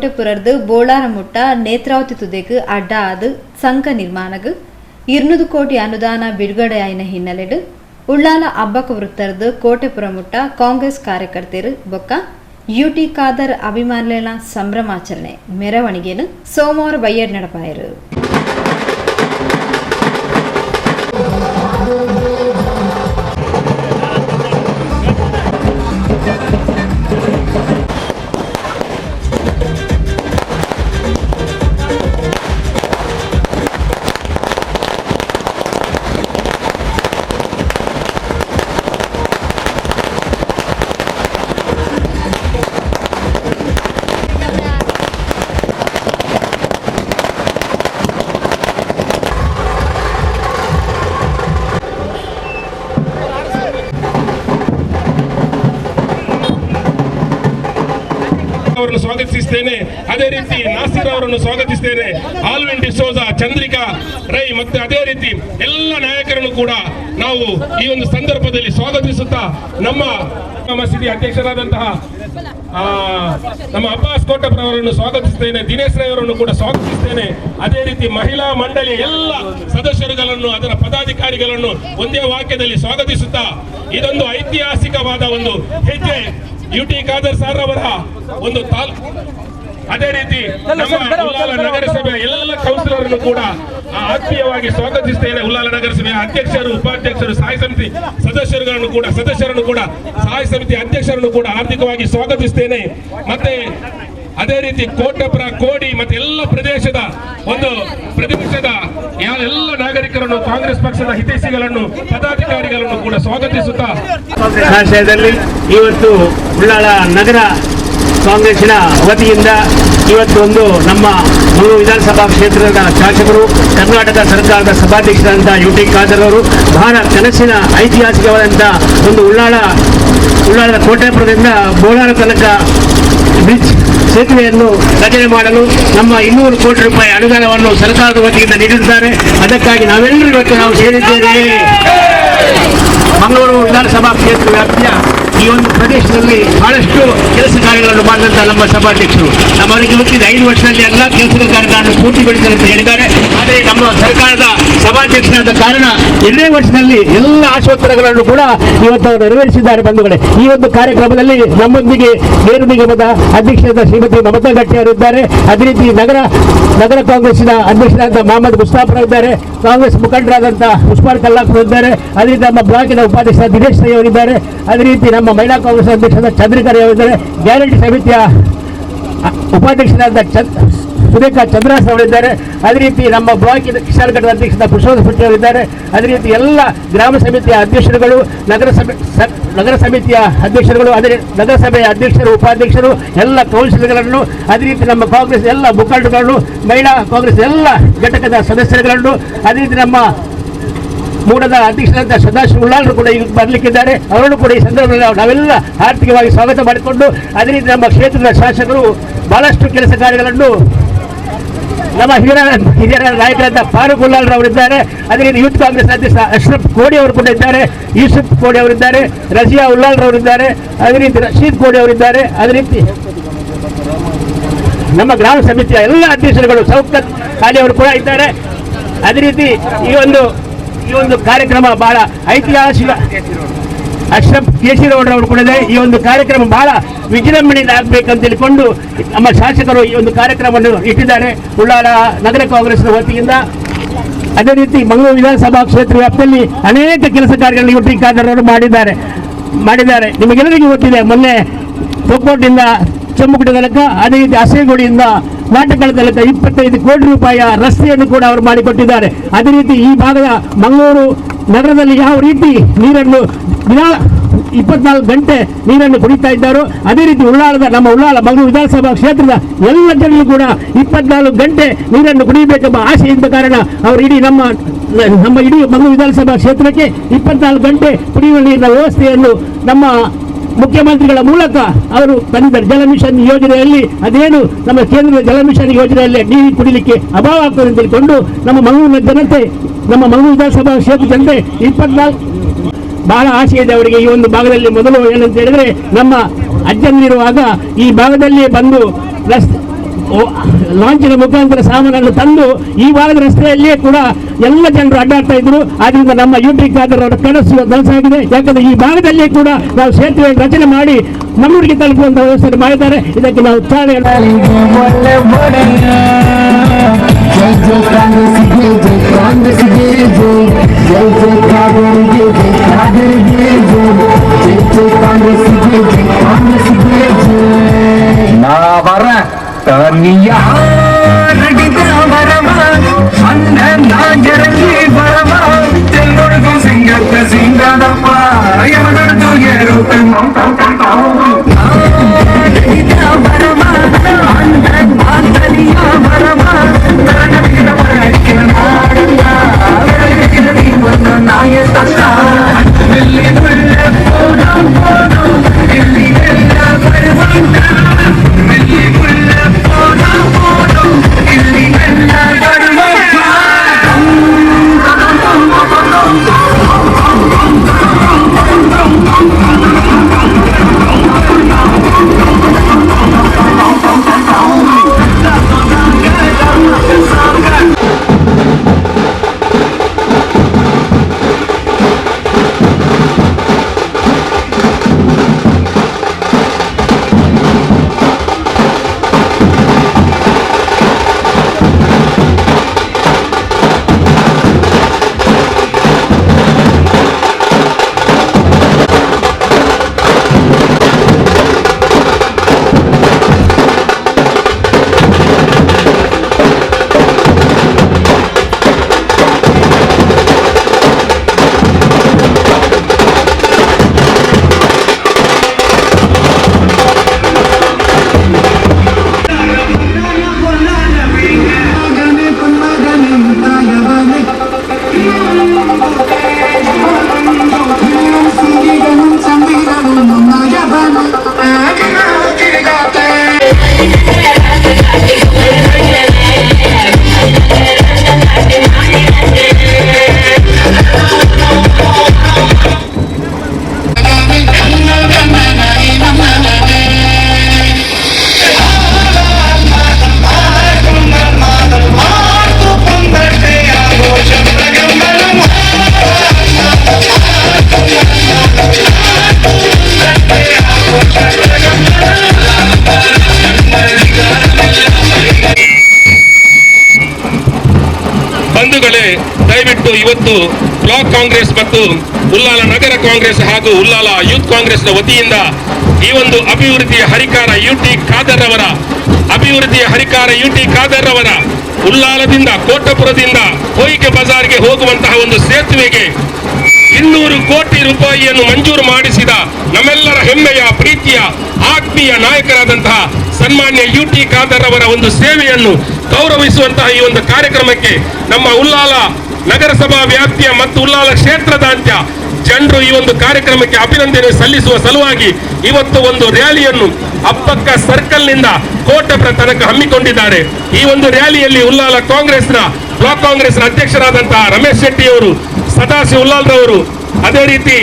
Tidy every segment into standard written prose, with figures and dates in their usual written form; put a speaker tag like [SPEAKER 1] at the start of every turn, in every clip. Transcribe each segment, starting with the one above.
[SPEAKER 1] ಕೋಟೆಪುರದ್ದು ಬೋಳಾರಮುಟ್ಟ ನೇತ್ರಾವತಿ ತುದೆಗೆ ಅಡ್ಡ ಆದು ಸಂಕ ನಿರ್ಮಾಣಗ್ 200 ಕೋಟಿ ಅನುದಾನ ಬಿಡುಗಡೆಯಾಯಿನ ಹಿನ್ನೆಲೆಡು ಉಳ್ಳಾಲ ಅಬ್ಬಕ ವೃತ್ತರದು ಕೋಟೆಪುರ ಮುಟ್ಟ ಕಾಂಗ್ರೆಸ್ ಕಾರ್ಯಕರ್ತರು ಬೊಕ್ಕ ಯುಟಿ ಖಾದರ್ ಅಭಿಮಾನಿಗಳ ಸಂಭ್ರಮಾಚರಣೆ ಮೆರವಣಿಗೆನು ಸೋಮವಾರ ಬಯ್ಯಡ್ ನಡಪಾಯರು.
[SPEAKER 2] ಅವರನ್ನು ಸ್ವಾಗತಿಸುತ್ತೇನೆ. ಅದೇ ರೀತಿ ನಾಸಿರ್ ಅವರನ್ನು ಸ್ವಾಗತಿಸುತ್ತೇನೆ. ಆಲ್ವಿನ್ ಡಿಸೋಜಾ, ಚಂದ್ರಿಕಾ ರೈ ಮತ್ತು ಅದೇ ರೀತಿ ಎಲ್ಲ ನಾಯಕರನ್ನು ಕೂಡ ನಾವು ಈ ಒಂದು ಸಂದರ್ಭದಲ್ಲಿ ಸ್ವಾಗತಿಸುತ್ತಾ ನಮ್ಮ ಮಸೀದಿ ಅಧ್ಯಕ್ಷರಾದಂತಹ ನಮ್ಮ ಅಬ್ಬಾಸ್ ಕೋಟೆಪುರ ಅವರನ್ನು ಸ್ವಾಗತಿಸುತ್ತೇನೆ. ದಿನೇಶ್ ರೈ ಅವರನ್ನು ಕೂಡ ಸ್ವಾಗತಿಸುತ್ತೇನೆ. ಅದೇ ರೀತಿ ಮಹಿಳಾ ಮಂಡಳಿಯ ಎಲ್ಲ ಸದಸ್ಯರುಗಳನ್ನು ಅದರ ಪದಾಧಿಕಾರಿಗಳನ್ನು ಒಂದೇ ವಾಕ್ಯದಲ್ಲಿ ಸ್ವಾಗತಿಸುತ್ತಾ ಇದೊಂದು ಐತಿಹಾಸಿಕವಾದ ಒಂದು ಹೆಜ್ಜೆ ಯುಟಿ ಖಾದರ್ ಸರ್ ಅವರ ಒಂದು ಅದೇ ರೀತಿ ನಮ್ಮ ಉಳ್ಳಾಲ ನಗರಸಭೆಯ ಎಲ್ಲ ಕೌನ್ಸಿಲರ್ನ್ನು ಕೂಡ ಆತ್ಮೀಯವಾಗಿ ಸ್ವಾಗತಿಸುತ್ತೇನೆ. ಉಳ್ಳಾಲ ನಗರಸಭೆಯ ಅಧ್ಯಕ್ಷರು, ಉಪಾಧ್ಯಕ್ಷರು, ಸ್ಥಾಯಿ ಸಮಿತಿ ಸದಸ್ಯರನ್ನು ಕೂಡ ಸ್ಥಾಯಿ ಸಮಿತಿ ಅಧ್ಯಕ್ಷರನ್ನು ಕೂಡ ಹಾರ್ದಿಕವಾಗಿ ಸ್ವಾಗತಿಸುತ್ತೇನೆ. ಮತ್ತೆ ಅದೇ ರೀತಿ ಕೋಟೆಪುರ, ಕೋಡಿ ಮತ್ತೆ ಎಲ್ಲ ಪ್ರದೇಶದ ಎಲ್ಲ ನಾಗರಿಕರನ್ನು, ಕಾಂಗ್ರೆಸ್ ಪಕ್ಷದ ಹಿತೈಷಿಗಳನ್ನು, ಪದಾಧಿಕಾರಿಗಳನ್ನು ಕೂಡ ಸ್ವಾಗತಿಸುತ್ತಾ
[SPEAKER 3] ಆಶಯದಲ್ಲಿ ಇವತ್ತು ಉಳ್ಳಾಲ ನಗರ ಕಾಂಗ್ರೆಸ್ಸಿನ ವತಿಯಿಂದ ಇವತ್ತು ಒಂದು ನಮ್ಮ ಮೂರು ವಿಧಾನಸಭಾ ಕ್ಷೇತ್ರದ ಶಾಸಕರು, ಕರ್ನಾಟಕ ಸರ್ಕಾರದ ಸಭಾಧ್ಯಕ್ಷರಾದಂಥ ಯುಟಿ ಖಾದರ್ ಅವರು ಬಹಳ ಕನಸಿನ ಐತಿಹಾಸಿಕವಾದಂಥ ಒಂದು ಉಳ್ಳಾಲದ ಕೋಟೆಪುರದಿಂದ ಬೋಳಾರ ತನಕ ಬ್ರಿಡ್ಜ್ ಸೇತುವೆಯನ್ನು ರಚನೆ ಮಾಡಲು ನಮ್ಮ 200 ಕೋಟಿ ರೂಪಾಯಿ ಅನುದಾನವನ್ನು ಸರ್ಕಾರದ ವತಿಯಿಂದ ನೀಡಿದ್ದಾರೆ. ಅದಕ್ಕಾಗಿ ನಾವೆಲ್ಲರೂ ಇವತ್ತು ನಾವು ಸೇರಿದ್ದೇವೆ. ಮಂಗಳೂರು ವಿಧಾನಸಭಾ ಕ್ಷೇತ್ರ ವ್ಯಾಪ್ತಿಯ ಈ ಒಂದು ಪ್ರದೇಶದಲ್ಲಿ ಬಹಳಷ್ಟು ಕೆಲಸ ಕಾರ್ಯಗಳನ್ನು ಮಾಡಿದಂಥ ನಮ್ಮ ಸಭಾಧ್ಯಕ್ಷರು ನಮ್ಮವರಿಗೆ ಗೊತ್ತಿದೆ 5 ವರ್ಷದಲ್ಲಿ ಎಲ್ಲ ಕೆಲಸ ಕಾರ್ಯಗಳನ್ನು ಪೂರ್ತಿಗೊಳಿಸಲು ಅಂತ ಹೇಳಿದ್ದಾರೆ. ಆದರೆ ನಮ್ಮ ಸರ್ಕಾರದ ಸಭಾಧ್ಯಕ್ಷರಾದ ಕಾರಣ 2 ವರ್ಷದಲ್ಲಿ ಎಲ್ಲ ಆಶೋತ್ತರಗಳನ್ನು ಕೂಡ ಇವತ್ತು ನೆರವೇರಿಸಿದ್ದಾರೆ. ಬಂಧುಗಳೇ, ಈ ಒಂದು ಕಾರ್ಯಕ್ರಮದಲ್ಲಿ ನಮ್ಮೊಂದಿಗೆ ನೇರು ನಿಗಮದ ಅಧ್ಯಕ್ಷರಾದ ಶ್ರೀಮತಿ ಮಮತಾ ಗಟ್ಟಿ ಅವರಿದ್ದಾರೆ. ಅದೇ ರೀತಿ ನಗರ ಕಾಂಗ್ರೆಸ್ಸಿನ ಅಧ್ಯಕ್ಷರಾದ ಮೊಹಮ್ಮದ್ ಮುಸ್ತಾಫರ್ ಇದ್ದಾರೆ. ಕಾಂಗ್ರೆಸ್ ಮುಖಂಡರಾದಂಥ ಉಸ್ಮಾನ್ ಕಲ್ಲಾಪುರ ಇದ್ದಾರೆ. ಅದೇ ರೀತಿ ನಮ್ಮ ಬ್ಲಾಕಿನ ಉಪಾಧ್ಯಕ್ಷ ದಿನೇಶ್ ರೈ ಅವರಿದ್ದಾರೆ. ಅದೇ ರೀತಿ ನಮ್ಮ ಮಹಿಳಾ ಕಾಂಗ್ರೆಸ್ ಅಧ್ಯಕ್ಷರಾದ ಚಂದ್ರಿಕಾ ರೈ ಅವರಿದ್ದಾರೆ. ಗ್ಯಾರಂಟಿ ಸಮಿತಿಯ ಉಪಾಧ್ಯಕ್ಷರಾದ ಸುರೇಖಾ ಚಂದ್ರಾಸ್ ಅವರಿದ್ದಾರೆ. ಅದೇ ರೀತಿ ನಮ್ಮ ಬ್ಲಾಕಿನ ಕಿಸಾನ್ ಘಟಕದ ಅಧ್ಯಕ್ಷರಾದ ಪುರುಷೋತ್ತಮ ಶೆಟ್ಟಿ ಅವರಿದ್ದಾರೆ. ಅದೇ ರೀತಿ ಎಲ್ಲ ಗ್ರಾಮ ಸಮಿತಿಯ ಅಧ್ಯಕ್ಷರುಗಳು, ನಗರ ಸಮಿತಿಯ ಅಧ್ಯಕ್ಷರುಗಳು, ಅದೇ ನಗರಸಭೆಯ ಅಧ್ಯಕ್ಷರು, ಉಪಾಧ್ಯಕ್ಷರು, ಎಲ್ಲ ಕೌನ್ಸಿಲರ್ಗಳನ್ನು, ಅದೇ ರೀತಿ ನಮ್ಮ ಕಾಂಗ್ರೆಸ್ ಎಲ್ಲ ಮುಖಂಡರುಗಳನ್ನು, ಮಹಿಳಾ ಕಾಂಗ್ರೆಸ್ ಎಲ್ಲ ಘಟಕದ ಸದಸ್ಯರುಗಳನ್ನು, ಅದೇ ರೀತಿ ನಮ್ಮ ಮೂಡದ ಅಧ್ಯಕ್ಷರಾದ ಸದಾಶಿವ ಉಳ್ಳಾಲರು ಕೂಡ ಈಗ ಬರಲಿಕ್ಕಿದ್ದಾರೆ. ಅವರನ್ನು ಕೂಡ ಈ ಸಂದರ್ಭದಲ್ಲಿ ನಾವೆಲ್ಲ ಆರ್ಥಿಕವಾಗಿ ಸ್ವಾಗತ ಮಾಡಿಕೊಂಡು, ಅದೇ ರೀತಿ ನಮ್ಮ ಕ್ಷೇತ್ರದ ಶಾಸಕರು ಬಹಳಷ್ಟು ಕೆಲಸ ಕಾರ್ಯಗಳನ್ನು ನಮ್ಮ ಹಿರಿಯ ನಾಯಕರಾದ ಫಾರೂಕ್ ಉಳ್ಳಾಲ್ ಅವರಿದ್ದಾರೆ. ಅದೇ ರೀತಿ ಯೂತ್ ಕಾಂಗ್ರೆಸ್ ಅಧ್ಯಕ್ಷ ಅಶ್ರಫ್ ಕೋಡಿ ಅವರು ಕೂಡ ಇದ್ದಾರೆ. ಯೂಸುಫ್ ಕೋಡಿ ಅವರಿದ್ದಾರೆ. ರಜಿಯಾ ಉಳ್ಳಾಲ್ ಅವರಿದ್ದಾರೆ. ಅದೇ ರೀತಿ ರಶೀದ್ ಕೋಡಿ ಅವರಿದ್ದಾರೆ. ಅದೇ ರೀತಿ ನಮ್ಮ ಗ್ರಾಮ ಸಮಿತಿಯ ಎಲ್ಲ ಅಧ್ಯಕ್ಷರುಗಳು ಶೌಕತ್ ಅಲಿ ಅವರು ಕೂಡ ಇದ್ದಾರೆ. ಅದೇ ರೀತಿ ಈ ಒಂದು ಕಾರ್ಯಕ್ರಮ ಬಹಳ ಐತಿಹಾಸಿಕ. ಅಶ್ರಫ್ ಕೇಸಿರವರು ಕೂಡ ಇದೆ. ಈ ಒಂದು ಕಾರ್ಯಕ್ರಮ ಬಹಳ ವಿಜೃಂಭಣೆಯಿಂದ ಆಗಬೇಕಂತ ಹೇಳಿಕೊಂಡು ನಮ್ಮ ಶಾಸಕರು ಈ ಒಂದು ಕಾರ್ಯಕ್ರಮವನ್ನು ಇಟ್ಟಿದ್ದಾರೆ ಉಳ್ಳಾಲ ನಗರ ಕಾಂಗ್ರೆಸ್ನ ವತಿಯಿಂದ. ಅದೇ ರೀತಿ ಮಂಗಳೂರು ವಿಧಾನಸಭಾ ಕ್ಷೇತ್ರ ವ್ಯಾಪ್ತಿಯಲ್ಲಿ ಅನೇಕ ಕೆಲಸ ಕಾರ್ಯಗಳನ್ನು ಯುಟಿ ಖಾದರ್ ಅವರು ಮಾಡಿದ್ದಾರೆ. ನಿಮಗೆಲ್ಲರಿಗೂ ಗೊತ್ತಿದೆ, ಮೊನ್ನೆ ತೊಕ್ಕೋಟಿಂದ ಚಮ್ಮುಗುಡಿ ತನಕ, ಅದೇ ರೀತಿ ಅಸೇಗುಡಿಯಿಂದ ನಾಟಕಳ ತನಕ 25 ಕೋಟಿ ರೂಪಾಯಿಯ ರಸ್ತೆಯನ್ನು ಕೂಡ ಅವರು ಮಾಡಿಕೊಟ್ಟಿದ್ದಾರೆ. ಅದೇ ರೀತಿ ಈ ಭಾಗದ ಮಂಗಳೂರು ನಗರದಲ್ಲಿ ಯಾವ ರೀತಿ ನೀರನ್ನು 24 ಗಂಟೆ ನೀರನ್ನು ಕುಡಿತಾ ಇದ್ದಾರೋ, ಅದೇ ರೀತಿ ನಮ್ಮ ಉಳ್ಳಾಲ ಮಂಗಳೂರು ವಿಧಾನಸಭಾ ಕ್ಷೇತ್ರದ ಎಲ್ಲ ಜನರು ಕೂಡ 24 ಗಂಟೆ ನೀರನ್ನು ಕುಡಿಯಬೇಕೆಂಬ ಆಸೆ ಇದ್ದ ಕಾರಣ ಅವರು ಇಡೀ ನಮ್ಮ ಇಡೀ ಮಂಗಳೂರು ವಿಧಾನಸಭಾ ಕ್ಷೇತ್ರಕ್ಕೆ 24 ಗಂಟೆ ಕುಡಿಯುವ ನೀರಿನ ವ್ಯವಸ್ಥೆಯನ್ನು ನಮ್ಮ ಮುಖ್ಯಮಂತ್ರಿಗಳ ಮೂಲಕ ಅವರು ತಂದಿದ್ದಾರೆ. ಜಲ ಮಿಷನ್ ಯೋಜನೆಯಲ್ಲಿ ಅದೇನು ನಮ್ಮ ಕೇಂದ್ರದ ಜಲ ಮಿಷನ್ ಯೋಜನೆಯಲ್ಲಿ ನೀರು ಕುಡಿಲಿಕ್ಕೆ ಅಭಾವ ಆಗ್ತದೆ ಅಂತ ಹೇಳಿಕೊಂಡು ನಮ್ಮ ಮಂಗಳೂರಿನ ಜನತೆ, ನಮ್ಮ ಮಂಗಳೂರು ವಿಧಾನಸಭಾ ಕ್ಷೇತ್ರ ಜನತೆ 24 ಬಹಳ ಆಸೆ ಇದೆ ಅವರಿಗೆ. ಈ ಒಂದು ಭಾಗದಲ್ಲಿ ಮೊದಲು ಏನಂತ ಹೇಳಿದ್ರೆ, ನಮ್ಮ ಅಜ್ಜನಿರುವಾಗ ಈ ಭಾಗದಲ್ಲಿ ಬಂದು ಲಾಂಚಿನ ಮುಖಾಂತರ ಸಾಮಾನನ್ನು ತಂದು ಈ ಭಾಗದ ರಸ್ತೆಯಲ್ಲಿಯೇ ಕೂಡ ಎಲ್ಲ ಜನರು ಅಡ್ಡಾಡ್ತಾ ಇದ್ರು. ಆದ್ರಿಂದ ನಮ್ಮ UT ಖಾದರ್ ಅವರ ಕನಸು ನನಸಾಗಿದೆ. ಯಾಕಂದ್ರೆ ಈ ಭಾಗದಲ್ಲಿಯೇ ಕೂಡ ನಾವು ಸೇತುವೆ ರಚನೆ ಮಾಡಿ ನಮ್ಮೂರಿಗೆ ತಲುಪುವಂತ ವ್ಯವಸ್ಥೆ ಮಾಡಿದ್ದಾರೆ. ಇದಕ್ಕೆ ನಾವು ಚಾಲನೆ
[SPEAKER 2] ದಯವಿಟ್ಟು ಇವತ್ತು ಬ್ಲಾಕ್ ಕಾಂಗ್ರೆಸ್ ಮತ್ತು ಉಲ್ಲಾಲ ನಗರ ಕಾಂಗ್ರೆಸ್ ಹಾಗೂ ಉಲ್ಲಾಲ ಯೂತ್ ಕಾಂಗ್ರೆಸ್ನ ವತಿಯಿಂದ ಈ ಒಂದು ಅಭಿವೃದ್ಧಿಯ ಹರಿಕಾರ UT ಖಾದರ್ ಅವರ ಉಲ್ಲಾಲದಿಂದ ಕೋಟಪುರದಿಂದ ಹೊಯ್ಗೆ ಬಜಾರ್ಗೆ ಹೋಗುವಂತಹ ಒಂದು ಸೇತುವೆಗೆ 200 ಕೋಟಿ ರೂಪಾಯಿಯನ್ನು ಮಂಜೂರು ಮಾಡಿಸಿದ ನಮ್ಮೆಲ್ಲರ ಹೆಮ್ಮೆಯ ಪ್ರೀತಿಯ ಆತ್ಮೀಯ ನಾಯಕರಾದಂತಹ ಸನ್ಮಾನ್ಯ UT ಖಾದರ್ ಅವರ ಒಂದು ಸೇವೆಯನ್ನು ಗೌರವಿಸುವಂತಹ ಈ ಒಂದು ಕಾರ್ಯಕ್ರಮಕ್ಕೆ ನಮ್ಮ ಉಲ್ಲಾಲ ನಗರಸಭಾ ವ್ಯಾಪ್ತಿಯ ಮತ್ತು ಉಲ್ಲಾಲ ಕ್ಷೇತ್ರದಾದ್ಯಂತ ಜನರು ಈ ಒಂದು ಕಾರ್ಯಕ್ರಮಕ್ಕೆ ಅಭಿನಂದನೆ ಸಲ್ಲಿಸುವ ಸಲುವಾಗಿ ಇವತ್ತು ಒಂದು ರ್ಯಾಲಿಯನ್ನು ಅಪ್ಪಕ್ಕ ಸರ್ಕಲ್ ನಿಂದ ಕೋಟಪುರ ತನಕ ಹಮ್ಮಿಕೊಂಡಿದ್ದಾರೆ. ಈ ಒಂದು ರ್ಯಾಲಿಯಲ್ಲಿ ಉಲ್ಲಾಲ ಕಾಂಗ್ರೆಸ್ನ ಬ್ಲಾಕ್ ಕಾಂಗ್ರೆಸ್ನ ಅಧ್ಯಕ್ಷರಾದಂತಹ ರಮೇಶ್ ಶೆಟ್ಟಿ ಅವರು, ಸದಾಶಿವ ಉಲ್ಲಾಲ್ರವರು, ಅದೇ ರೀತಿ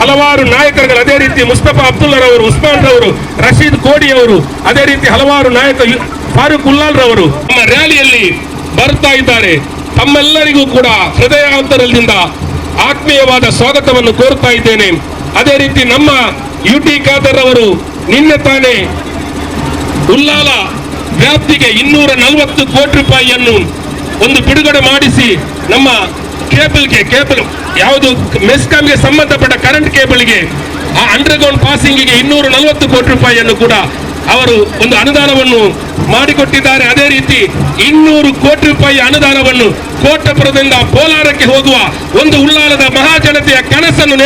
[SPEAKER 2] ಹಲವಾರು ನಾಯಕರುಗಳು, ಅದೇ ರೀತಿ ಮುಸ್ತಫಾ ಅಬ್ದುಲ್ಲಾರವರು, ಉಸ್ಮಾನ್ ರವರು, ರಶೀದ್ ಕೋಡಿ ಅವರು, ಅದೇ ರೀತಿ ಹಲವಾರು ನಾಯಕ ಫಾರೂಕ್ ಉಲ್ಲಾಲ್ರವರು ನಮ್ಮ ರ್ಯಾಲಿಯಲ್ಲಿ ಬರ್ತಾ ಇದ್ದಾರೆ. ತಮ್ಮೆಲ್ಲರಿಗೂ ಕೂಡ ಹೃದಯಾಂತರದಿಂದ ಆತ್ಮೀಯವಾದ ಸ್ವಾಗತವನ್ನು ಕೋರುತ್ತಾ ಇದ್ದೇನೆ. ಅದೇ ರೀತಿ ನಮ್ಮ UT ಖಾದರ್ ಅವರು ನಿನ್ನೆ ತಾನೇ ಉಲ್ಲಾಲ ವ್ಯಾಪ್ತಿಗೆ 240 ಕೋಟಿ ರೂಪಾಯಿಯನ್ನು ಒಂದು ಬಿಡುಗಡೆ ಮಾಡಿಸಿ ನಮ್ಮ ಕೇಬಲ್ ಯಾವುದು ಮೆಸ್ಕಾಂಗೆ ಸಂಬಂಧಪಟ್ಟ ಕರೆಂಟ್ ಕೇಬಲ್ಗೆ ಆ ಅಂಡರ್ಗ್ರೌಂಡ್ ಪಾಸಿಂಗಿಗೆ 240 ಕೋಟಿ ರೂಪಾಯಿಯನ್ನು ಕೂಡ ಅವರು ಒಂದು ಅನುದಾನವನ್ನು ಮಾಡಿಕೊಟ್ಟಿದ್ದಾರೆ. ಅದೇ ರೀತಿ 200 ಕೋಟಿ ರೂಪಾಯಿ ಅನುದಾನವನ್ನು ಕೋಟಪುರದಿಂದ ಕೋಲಾರಕ್ಕೆ ಹೋಗುವ ಒಂದು ಉಲ್ಲಾಲದ ಮಹಾಜನತೆಯ ಕನಸನ್ನು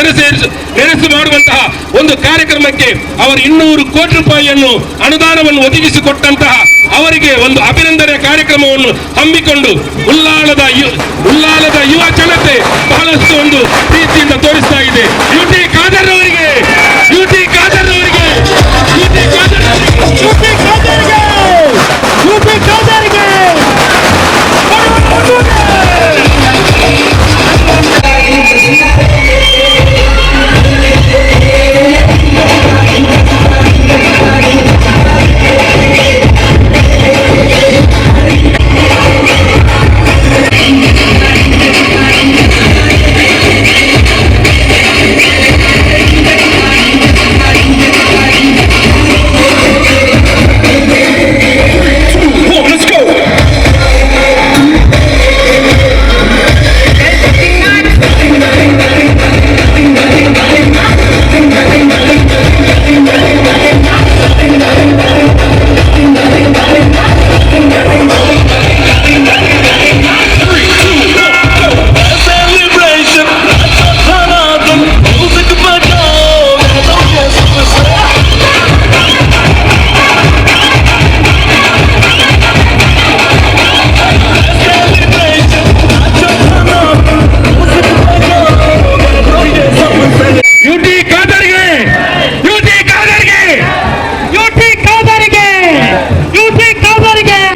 [SPEAKER 2] ನೆನಸು ಮಾಡುವಂತಹ ಒಂದು ಕಾರ್ಯಕ್ರಮಕ್ಕೆ ಅವರು 200 ಕೋಟಿ ರೂಪಾಯಿಯನ್ನು ಅನುದಾನವನ್ನು ಒದಗಿಸಿಕೊಟ್ಟಂತಹ ಅವರಿಗೆ ಒಂದು ಅಭಿನಂದನೆ ಕಾರ್ಯಕ್ರಮವನ್ನು ಹಮ್ಮಿಕೊಂಡು ಉಲ್ಲಾಲದ ಯುವ ಜನತೆ ಬಹಳಷ್ಟು ಒಂದು ಪ್ರೀತಿಯಿಂದ ತೋರಿಸ್ತಾ ಇದೆ. UT ಖಾದರ್ ಅವರಿಗೆ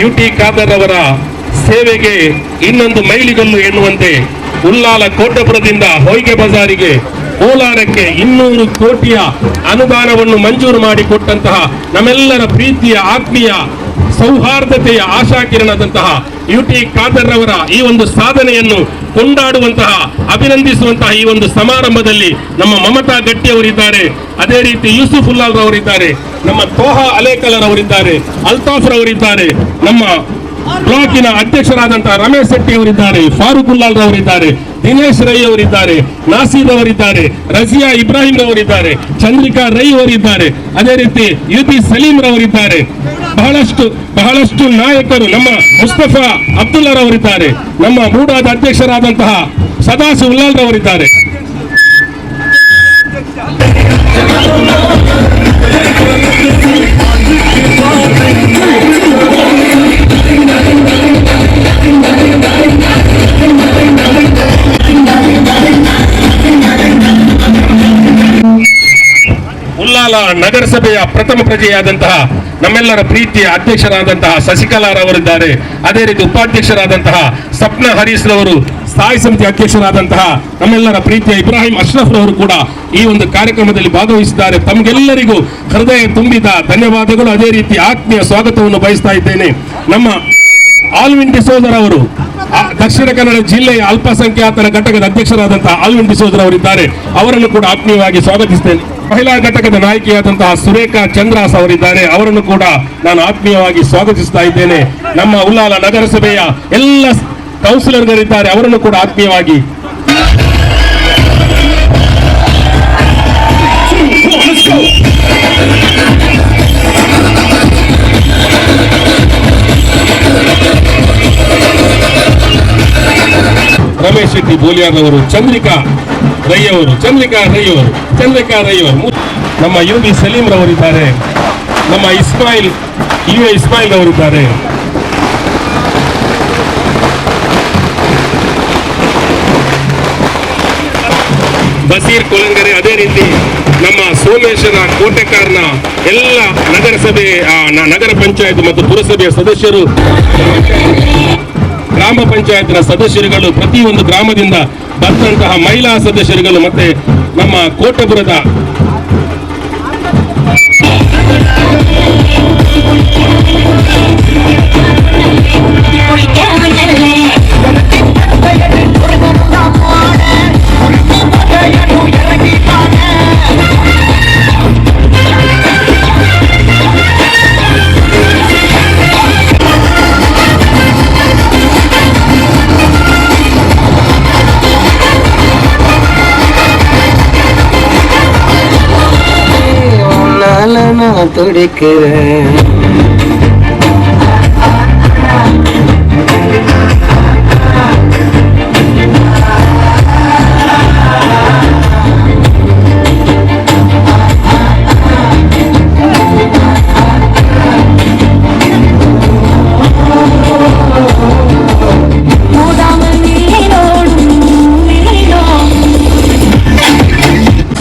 [SPEAKER 2] UT ಖಾದರ್ ಅವರ ಸೇವೆಗೆ ಇನ್ನೊಂದು ಮೈಲಿಗಲ್ಲು ಎನ್ನುವಂತೆ ಉಳ್ಳಾಲ ಕೋಟಪುರದಿಂದ ಹೊಯ್ಗೆ ಬಜಾರಿಗೆ ಕೋಲಾರಕ್ಕೆ 200 ಕೋಟಿಯ ಅನುದಾನವನ್ನು ಮಂಜೂರು ಮಾಡಿಕೊಟ್ಟಂತಹ ನಮ್ಮೆಲ್ಲರ ಪ್ರೀತಿಯ ಆತ್ಮೀಯ ಸೌಹಾರ್ದತೆಯ ಆಶಾಕಿರಣದಂತಹ UT ಖಾದರ್ ಅವರ ಈ ಒಂದು ಸಾಧನೆಯನ್ನು ಕೊಂಡಾಡುವಂತಹ ಅಭಿನಂದಿಸುವಂತಹ ಈ ಒಂದು ಸಮಾರಂಭದಲ್ಲಿ ನಮ್ಮ ಮಮತಾ ಗಟ್ಟಿ ಅವರಿದ್ದಾರೆ, ಅದೇ ರೀತಿ ಯೂಸುಫ್ ಉಲ್ಲಾಲ್ ರವರಿದ್ದಾರೆ, ನಮ್ಮ ತೋಹಾ ಅಲೇಕಲರ್ ಅವರಿದ್ದಾರೆ, ಅಲ್ತಾಫ್ ರವರಿದ್ದಾರೆ, ನಮ್ಮ ಬ್ಲಾಕಿನ ಅಧ್ಯಕ್ಷರಾದಂತಹ ರಮೇಶ್ ಶೆಟ್ಟಿ ಅವರಿದ್ದಾರೆ, ಫಾರೂಕ್ ಉಲ್ಲಾಲ್ ರವರಿದ್ದಾರೆ, ದಿನೇಶ್ ರೈ ಅವರಿದ್ದಾರೆ, ನಾಸೀರ್ ಅವರಿದ್ದಾರೆ, ರಜಿಯಾ ಇಬ್ರಾಹಿಂ ರವರಿದ್ದಾರೆ, ಚಂದ್ರಿಕಾ ರೈ ಅವರಿದ್ದಾರೆ, ಅದೇ ರೀತಿ UP ಸಲೀಂ ರವರಿದ್ದಾರೆ. ಬಹಳಷ್ಟು ನಾಯಕರು, ನಮ್ಮ ಮುಸ್ತಫಾ ಅಬ್ದುಲ್ಲಾ ರವರಿದ್ದಾರೆ, ನಮ್ಮ ಮೂಡಾದ ಅಧ್ಯಕ್ಷರಾದಂತಹ ಸದಾಶಿವ್ ಉಲ್ಲಾಲ್ ರವರಿದ್ದಾರೆ. ಉಳ್ಳಾಲ ನಗರಸಭೆಯ ಪ್ರಥಮ ಪ್ರಜೆಯಾದಂತಹ ನಮ್ಮೆಲ್ಲರ ಪ್ರೀತಿಯ ಅಧ್ಯಕ್ಷರಾದಂತಹ ಶಶಿಕಲಾರವರಿದ್ದಾರೆ, ಅದೇ ರೀತಿ ಉಪಾಧ್ಯಕ್ಷರಾದಂತಹ ಸಪ್ನಾ ಹರೀಶ್ ರವರು, ಸ್ಥಾಯಿ ಸಮಿತಿ ಅಧ್ಯಕ್ಷರಾದಂತಹ ನಮ್ಮೆಲ್ಲರ ಪ್ರೀತಿಯ ಇಬ್ರಾಹಿಂ ಅಶ್ರಫ್ ರವರು ಕೂಡ ಈ ಒಂದು ಕಾರ್ಯಕ್ರಮದಲ್ಲಿ ಭಾಗವಹಿಸಿದ್ದಾರೆ. ತಮಗೆಲ್ಲರಿಗೂ ಹೃದಯ ತುಂಬಿದ ಧನ್ಯವಾದಗಳು, ಅದೇ ರೀತಿ ಆತ್ಮೀಯ ಸ್ವಾಗತವನ್ನು ಬಯಸ್ತಾ ಇದ್ದೇನೆ. ನಮ್ಮ ಆಲ್ವಿನ್ ಡಿಸೋಜರ್ ಅವರು ದಕ್ಷಿಣ ಕನ್ನಡ ಜಿಲ್ಲೆಯ ಅಲ್ಪಸಂಖ್ಯಾತರ ಘಟಕದ ಅಧ್ಯಕ್ಷರಾದಂತಹ ಆಲ್ವಿನ್ ಡಿಸೋಜರ್ ಅವರಿದ್ದಾರೆ, ಅವರನ್ನು ಕೂಡ ಆತ್ಮೀಯವಾಗಿ ಸ್ವಾಗತಿಸ್ತೇನೆ. ಮಹಿಳಾ ಘಟಕದ ನಾಯಕಿಯಾದಂತಹ ಸುರೇಖಾ ಚಂದ್ರಾಸ್ ಅವರಿದ್ದಾರೆ, ಅವರನ್ನು ಕೂಡ ನಾನು ಆತ್ಮೀಯವಾಗಿ ಸ್ವಾಗತಿಸ್ತಾ ಇದ್ದೇನೆ. ನಮ್ಮ ಉಳ್ಳಾಲ ನಗರಸಭೆಯ ಎಲ್ಲ ಕೌನ್ಸಿಲರ್ಗಳಿದ್ದಾರೆ, ಅವರನ್ನು ಕೂಡ ಆತ್ಮೀಯವಾಗಿ ರಮೇಶ್ ಶೆಟ್ಟಿ ಬೋಲಿಯಾರ್ ಅವರು, ಚಂದ್ರಿಕಾ ರೈ ಅವರು, ನಮ್ಮ UB ಸಲೀಂ ರವರಿದ್ದಾರೆ, ನಮ್ಮ ಇಸ್ಮಾಯಿಲ್ ರವರಿದ್ದಾರೆ, ಬಸೀರ್ ಕೊಲಂಗರೆ, ಅದೇ ರೀತಿ ನಮ್ಮ ಸೋಮೇಶ್ವರ ಕೋಟೆಕಾರ್ನ ಎಲ್ಲ ನಗರಸಭೆ, ನಗರ ಪಂಚಾಯತ್ ಮತ್ತು ಪುರಸಭೆಯ ಸದಸ್ಯರು, ಗ್ರಾಮ ಪಂಚಾಯತ್ನ ಸದಸ್ಯರುಗಳು, ಪ್ರತಿಯೊಂದು ಗ್ರಾಮದಿಂದ ಬಂದಂತಹ ಮಹಿಳಾ ಸದಸ್ಯರುಗಳು, ಮತ್ತೆ ನಮ್ಮ ಕೋಟಪುರದ
[SPEAKER 4] துடிக்கிறேன்.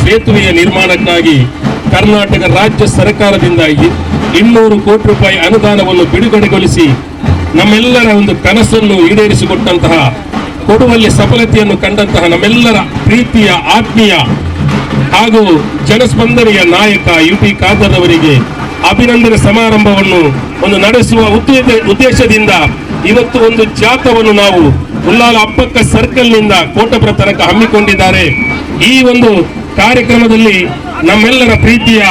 [SPEAKER 2] ಸೇತುವೆಯ ನಿರ್ಮಾಣಕ್ಕಾಗಿ ಕರ್ನಾಟಕ ರಾಜ್ಯ ಸರ್ಕಾರದಿಂದ 200 ಕೋಟಿ ರೂಪಾಯಿ ಅನುದಾನವನ್ನು ಬಿಡುಗಡೆಗೊಳಿಸಿ ನಮ್ಮೆಲ್ಲರ ಒಂದು ಕನಸನ್ನು ಈಡೇರಿಸಿಕೊಟ್ಟಂತಹ, ಕೊಡುವಲ್ಲಿ ಸಫಲತೆಯನ್ನು ಕಂಡಂತಹ ನಮ್ಮೆಲ್ಲರ ಪ್ರೀತಿಯ ಆತ್ಮೀಯ ಹಾಗೂ ಜನಸ್ಪಂದನೆಯ ನಾಯಕ UT ಖಾದರ್ ಅವರಿಗೆ ಅಭಿನಂದನೆ ಸಮಾರಂಭವನ್ನು ನಡೆಸುವ ಉದ್ದೇಶದಿಂದ ಇವತ್ತು ಒಂದು ಜಾಥಾವನ್ನು ನಾವು ಉಳ್ಳಾಲ ಅಪ್ಪಕ್ಕ ಸರ್ಕಲ್ನಿಂದ ಕೋಟಪುರ ತನಕ ಹಮ್ಮಿಕೊಂಡಿದ್ದಾರೆ. ಈ ಒಂದು ಕಾರ್ಯಕ್ರಮದಲ್ಲಿ ನಮ್ಮೆಲ್ಲರ ಪ್ರೀತಿಯ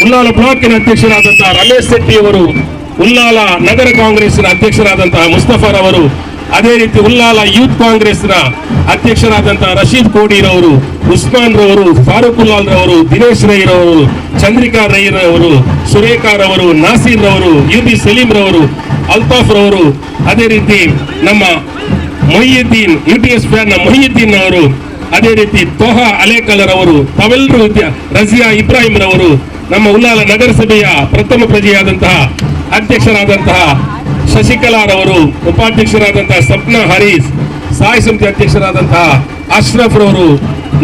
[SPEAKER 2] ಉಳ್ಳಾಲ ಬ್ಲಾಕಿನ ಅಧ್ಯಕ್ಷರಾದಂತಹ ರಮೇಶ್ ಶೆಟ್ಟಿ ಅವರು, ಉಳ್ಳಾಲ ನಗರ ಕಾಂಗ್ರೆಸ್ನ ಅಧ್ಯಕ್ಷರಾದಂತಹ ಮುಸ್ತಫರ್ ಅವರು, ಅದೇ ರೀತಿ ಉಳ್ಳಾಲ ಯೂತ್ ಕಾಂಗ್ರೆಸ್ನ ಅಧ್ಯಕ್ಷರಾದಂತಹ ರಶೀದ್ ಕೋಡಿರವರು, ಉಸ್ಮಾನ್ ರವರು, ಫಾರೂಕ್ ಉಲ್ಲಾಲ್ ರವರು, ದಿನೇಶ್ ರೈ ರವರು, ಚಂದ್ರಿಕಾ ರೈ ರವರು, ಸುರೇಖಾ ರವರು, ನಾಸೀರ್ ರವರು, UB ಸಲೀಂ ರವರು, ಅಲ್ತಾಫ್ ರವರು, ಅದೇ ರೀತಿ ನಮ್ಮ ಮೊಹಿಯುದ್ದೀನ್ UTS ಫ್ಯಾನ್ ಮೊಹಿಯುದ್ದೀನ್ ಅವರು, ಅದೇ ರೀತಿ ತೋಹಾ ಅಲೇಕಲರ್ ಅವರು, ತಾವೆಲ್ಲರೂ ರಜಿಯಾ ಇಬ್ರಾಹಿಂ ರವರು, ನಮ್ಮ ಉಳ್ಳಾಲ ನಗರಸಭೆಯ ಪ್ರಥಮ ಪ್ರಜೆಯಾದಂತಹ ಅಧ್ಯಕ್ಷರಾದಂತಹ ಶಶಿಕಲಾರವರು, ಉಪಾಧ್ಯಕ್ಷರಾದಂತಹ ಸಪ್ನಾ ಹರೀಶ್, ಸ್ಥಾಯಿ ಸಮಿತಿ ಅಧ್ಯಕ್ಷರಾದಂತಹ ಅಶ್ರಫ್ ರವರು,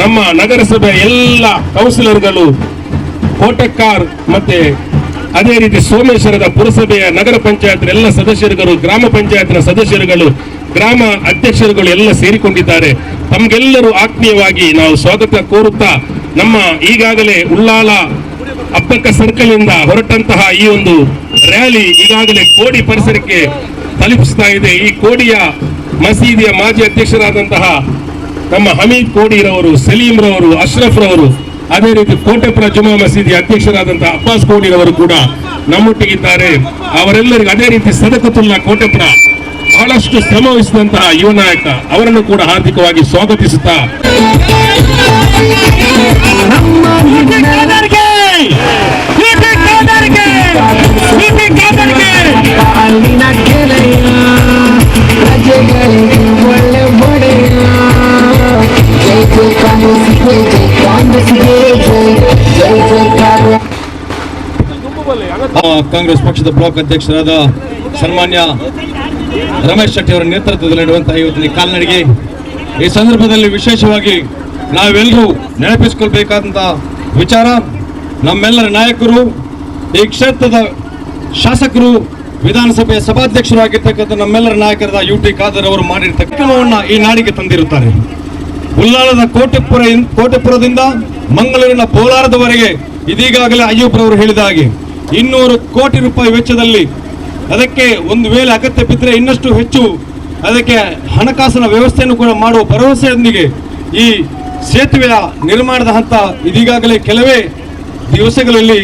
[SPEAKER 2] ನಮ್ಮ ನಗರಸಭೆಯ ಎಲ್ಲ ಕೌನ್ಸಿಲರ್ಗಳು, ಕೋಟಕ್ಕಾರ್ ಮತ್ತೆ ಅದೇ ರೀತಿ ಸೋಮೇಶ್ವರದ ಪುರಸಭೆಯ ನಗರ ಪಂಚಾಯತ್ ಎಲ್ಲ ಸದಸ್ಯರುಗಳು, ಗ್ರಾಮ ಪಂಚಾಯತ್ನ ಸದಸ್ಯರುಗಳು, ಗ್ರಾಮ ಅಧ್ಯಕ್ಷರುಗಳು ಎಲ್ಲ ಸೇರಿಕೊಂಡಿದ್ದಾರೆ. ತಮಗೆಲ್ಲರೂ ಆತ್ಮೀಯವಾಗಿ ನಾವು ಸ್ವಾಗತ ಕೋರುತ್ತಾ, ನಮ್ಮ ಈಗಾಗಲೇ ಉಳ್ಳಾಲ ಅಬ್ಬಕ್ಕ ಸರ್ಕಲ್ ಇಂದ ಹೊರಟಂತಹ ಈ ಒಂದು ರ್ಯಾಲಿ ಈಗಾಗಲೇ ಕೋಡಿ ಪರಿಸರಕ್ಕೆ ತಲುಪಿಸ್ತಾ ಇದೆ. ಈ ಕೋಡಿಯ ಮಸೀದಿಯ ಮಾಜಿ ಅಧ್ಯಕ್ಷರಾದಂತಹ ನಮ್ಮ ಹಮೀದ್ ಕೋಡಿರವರು, ಸಲೀಂ ರವರು, ಅಶ್ರಫ್ ರವರು, ಅದೇ ರೀತಿ ಕೋಟೆಪುರ ಜುಮಾ ಮಸೀದಿಯ ಅಧ್ಯಕ್ಷರಾದಂತಹ ಅಬ್ಬಾಸ್ ಕೋಡಿರವರು ಕೂಡ ನಮ್ಮೊಟ್ಟಿಗಿದ್ದಾರೆ. ಅವರೆಲ್ಲರಿಗೂ ಅದೇ ರೀತಿ ಸದಕತುಲ್ಲಾ ಕೋಟೆಪುರ ಬಹಳಷ್ಟು ಶ್ರಮ ವಹಿಸಿದಂತಹ ಯುವ ನಾಯಕ, ಅವರನ್ನು ಕೂಡ ಹಾರ್ದಿಕವಾಗಿ ಸ್ವಾಗತಿಸುತ್ತಾ
[SPEAKER 4] ಕಾಂಗ್ರೆಸ್ ಪಕ್ಷದ ಬ್ಲಾಕ್ ಅಧ್ಯಕ್ಷರಾದ ಸನ್ಮಾನ್ಯ ರಮೇಶ್ ಶೆಟ್ಟಿ ಅವರ ನೇತೃತ್ವದಲ್ಲಿ ನಡೆಯುವಂತಹ ಇವತ್ತಿನ ಕಾಲ್ನಡಿಗೆ. ಈ ಸಂದರ್ಭದಲ್ಲಿ ವಿಶೇಷವಾಗಿ ನಾವೆಲ್ಲರೂ ನೆನಪಿಸಿಕೊಳ್ಬೇಕಾದಂತಹ ವಿಚಾರ, ನಮ್ಮೆಲ್ಲರ ನಾಯಕರು, ಈ ಕ್ಷೇತ್ರದ ಶಾಸಕರು, ವಿಧಾನಸಭೆಯ ಸಭಾಧ್ಯಕ್ಷರು ಆಗಿರ್ತಕ್ಕಂಥ ನಮ್ಮೆಲ್ಲರ ನಾಯಕರಾದ UT ಖಾದರ್ ಅವರು ಮಾಡಿರ್ತಕ್ಕ ಕಾರ್ಯಕ್ರಮವನ್ನು ಈ ನಾಡಿಗೆ ತಂದಿರುತ್ತಾರೆ. ಉಳ್ಳಾಲದ ಕೋಟೆಪುರದಿಂದ ಮಂಗಳೂರಿನ ಬೋಲಾರದವರೆಗೆ ಇದೀಗಾಗಲೇ ಅಯ್ಯೂಬ್ರವರು ಹೇಳಿದ ಹಾಗೆ 200 ಕೋಟಿ ರೂಪಾಯಿ ವೆಚ್ಚದಲ್ಲಿ ಅದಕ್ಕೆ ಒಂದು ವೇಳೆ ಅಗತ್ಯ ಬಿದ್ದರೆ ಇನ್ನಷ್ಟು ಹೆಚ್ಚು ಅದಕ್ಕೆ ಹಣಕಾಸಿನ ವ್ಯವಸ್ಥೆಯನ್ನು ಕೂಡ ಮಾಡುವ ಭರವಸೆಯೊಂದಿಗೆ ಈ ಸೇತುವೆಯ ನಿರ್ಮಾಣದ ಹಂತ ಇದೀಗಾಗಲೇ ಕೆಲವೇ ದಿವಸಗಳಲ್ಲಿ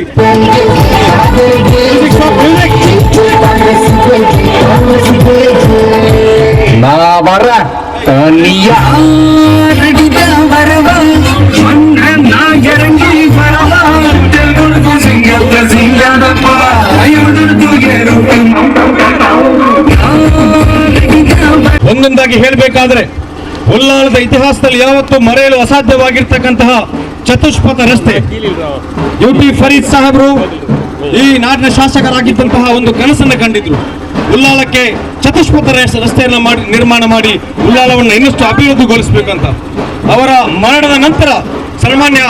[SPEAKER 4] ಒಂದೊಂದಾಗಿ ಹೇಳಬೇಕಾದ್ರೆ, ಉಳ್ಳಾಲದ ಇತಿಹಾಸದಲ್ಲಿ ಯಾವತ್ತೂ ಮರೆಯಲು ಅಸಾಧ್ಯವಾಗಿರ್ತಕ್ಕಂತಹ ಚತುಷ್ಪಥ ರಸ್ತೆ UT ಫರೀದ್ ಸಾಹೇಬರು ಈ ನಾಡಿನ ಶಾಸಕರಾಗಿದ್ದಂತಹ ಒಂದು ಕನಸನ್ನು ಕಂಡಿದ್ರು. ಉಳ್ಳಾಲಕ್ಕೆ ಚತುಷ್ಪಥ ರಸ್ತೆಯನ್ನು ನಿರ್ಮಾಣ ಮಾಡಿ ಉಳ್ಳಾಲವನ್ನು ಇನ್ನಷ್ಟು ಅಭಿವೃದ್ಧಿಗೊಳಿಸಬೇಕಂತ. ಅವರ ಮರಣದ ನಂತರ ಸನ್ಮಾನ್ಯ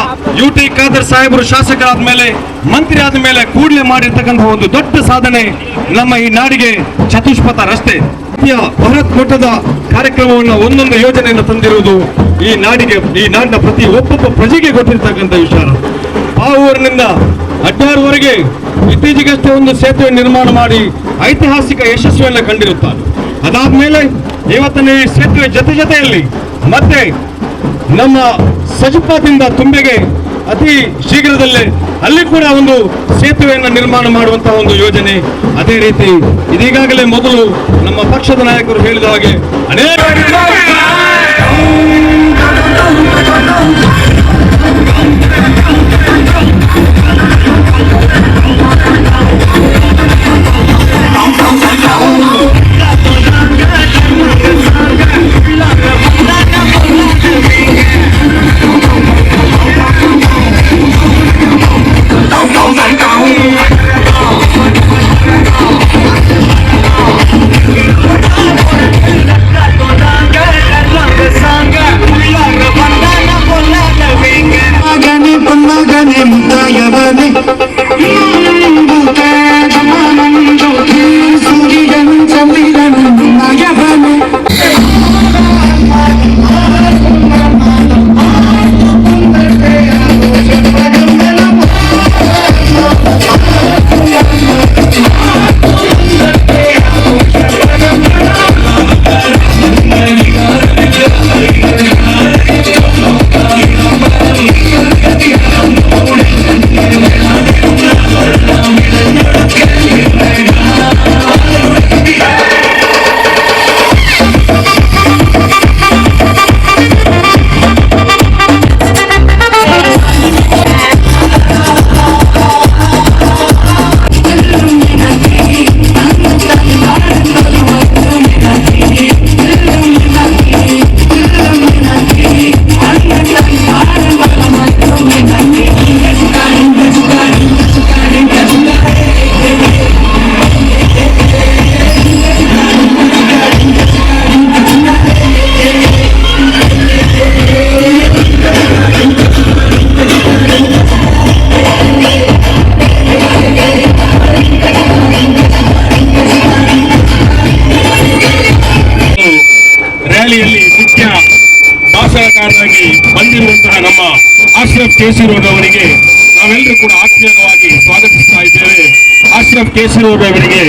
[SPEAKER 4] UT ಖಾದರ್ ಸಾಹೇಬರು ಶಾಸಕರಾದ ಮೇಲೆ, ಮಂತ್ರಿ ಆದ ಮೇಲೆ ಕೂಡಲೇ ಮಾಡಿರ್ತಕ್ಕಂತಹ ಒಂದು ದೊಡ್ಡ ಸಾಧನೆ ನಮ್ಮ ಈ ನಾಡಿಗೆ ಚತುಷ್ಪಥ ರಸ್ತೆ. ಬೃಹತ್ ಮಟ್ಟದ ಕಾರ್ಯಕ್ರಮವನ್ನು, ಒಂದೊಂದು ಯೋಜನೆಯನ್ನು ತಂದಿರುವುದು ಈ ನಾಡಿನ ಪ್ರತಿ ಒಬ್ಬೊಬ್ಬ ಪ್ರಜೆಗೆ ಗೊತ್ತಿರ್ತಕ್ಕಂಥ ವಿಚಾರ. ಆ ಊರಿನಿಂದ ಅಡ್ಡಾರ್ವರೆಗೆ ಇತ್ತೀಚೆಗಷ್ಟೇ ಒಂದು ಸೇತುವೆ ನಿರ್ಮಾಣ ಮಾಡಿ ಐತಿಹಾಸಿಕ ಯಶಸ್ವಿಯನ್ನು ಕಂಡಿರುತ್ತಾರೆ. ಅದಾದ್ಮೇಲೆ ಇವತ್ತಿನ ಈ ಸೇತುವೆ ಜೊತೆಯಲ್ಲಿ ಮತ್ತೆ ನಮ್ಮ ಸಜಪಾದಿಂದ ತುಂಬೆಗೆ ಅತಿ ಶೀಘ್ರದಲ್ಲೇ ಅಲ್ಲಿ ಕೂಡ ಒಂದು ಸೇತುವೆಯನ್ನು ನಿರ್ಮಾಣ ಮಾಡುವಂತಹ ಒಂದು ಯೋಜನೆ. ಅದೇ ರೀತಿ ಇದೀಗಾಗಲೇ ಮೊದಲು ನಮ್ಮ ಪಕ್ಷದ ನಾಯಕರು ಹೇಳಿದ ಹಾಗೆ ಅನೇಕ
[SPEAKER 2] ಕೆಸಿ ರೋಡ್ ಅವರಿಗೆ ನಾವೆಲ್ಲರೂ ಕೂಡ ಆತ್ಮೀಯವಾಗಿ ಸ್ವಾಗತಿಸ್ತಾ ಇದ್ದೇವೆ. ಅಶ್ರಫ್ ಕೆಸಿ ರೋಡ್ ಅವರಿಗೆ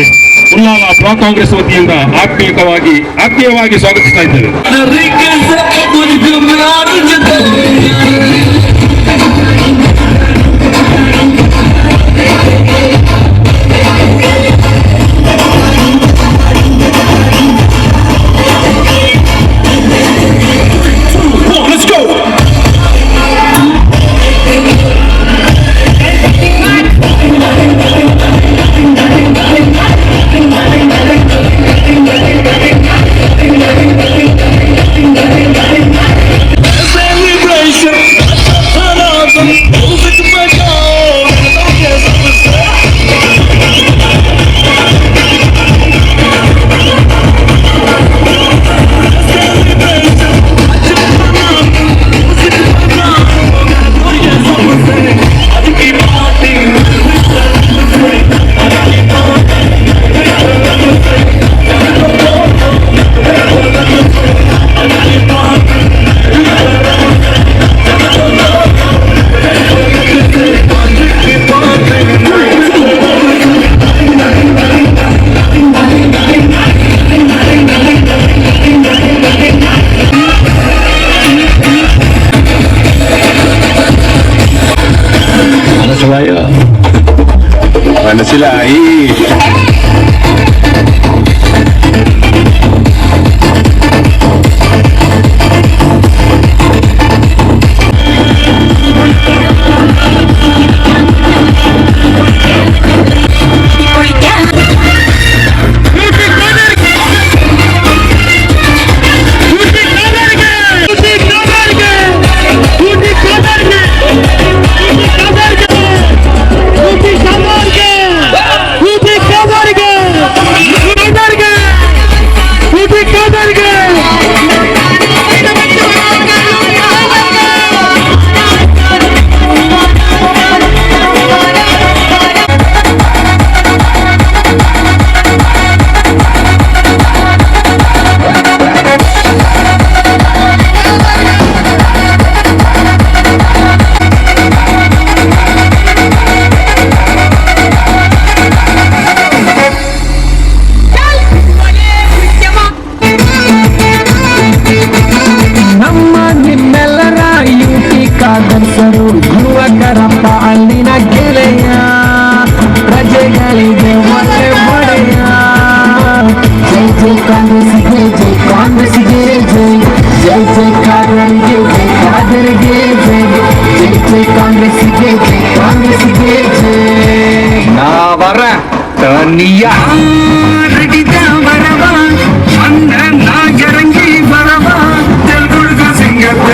[SPEAKER 2] ಉಳ್ಳಾಲ ಬ್ಲಾಕ್ ಕಾಂಗ್ರೆಸ್ ವತಿಯಿಂದ ಆತ್ಮೀಯವಾಗಿ ಸ್ವಾಗತಿಸ್ತಾ ಇದ್ದೇವೆ.
[SPEAKER 5] മനസ്സിലായി.
[SPEAKER 6] ದಂಸರು ಯುವಕರಪ್ಪ ಅಲ್ಲಿನ ಗೆಳೆಯ ಪ್ರಜೆಗಳಿಗೆ ಒಳ್ಳೆ ಒಡೆಯ. ಜೈ ಜೈ ಕಾಂಗ್ರೆಸ್ಗೆ ಜೈ ಕಾಂಗ್ರೆಸ್ಗೆ ಜೈ ಜೈ ಜೈ ಕಾದರಿಗೆ ಜೈ ಕಾದರಿಗೆ ಜೈ ಜೈ ಜೈ ಕಾಂಗ್ರೆಸ್ಗೆ ಜೈ ಕಾಂಗ್ರೆಸ್ಗೆ ಜೈ.
[SPEAKER 3] ನಾ ವರ ತನಿಯ
[SPEAKER 6] ರೆಡಿದ ಬರವ ಅನ್ನ ನಾಗರಂಗಿ ಬರವ ತೆಲುಗುಡ್ಗ ಸಿಂಗತ್ತ.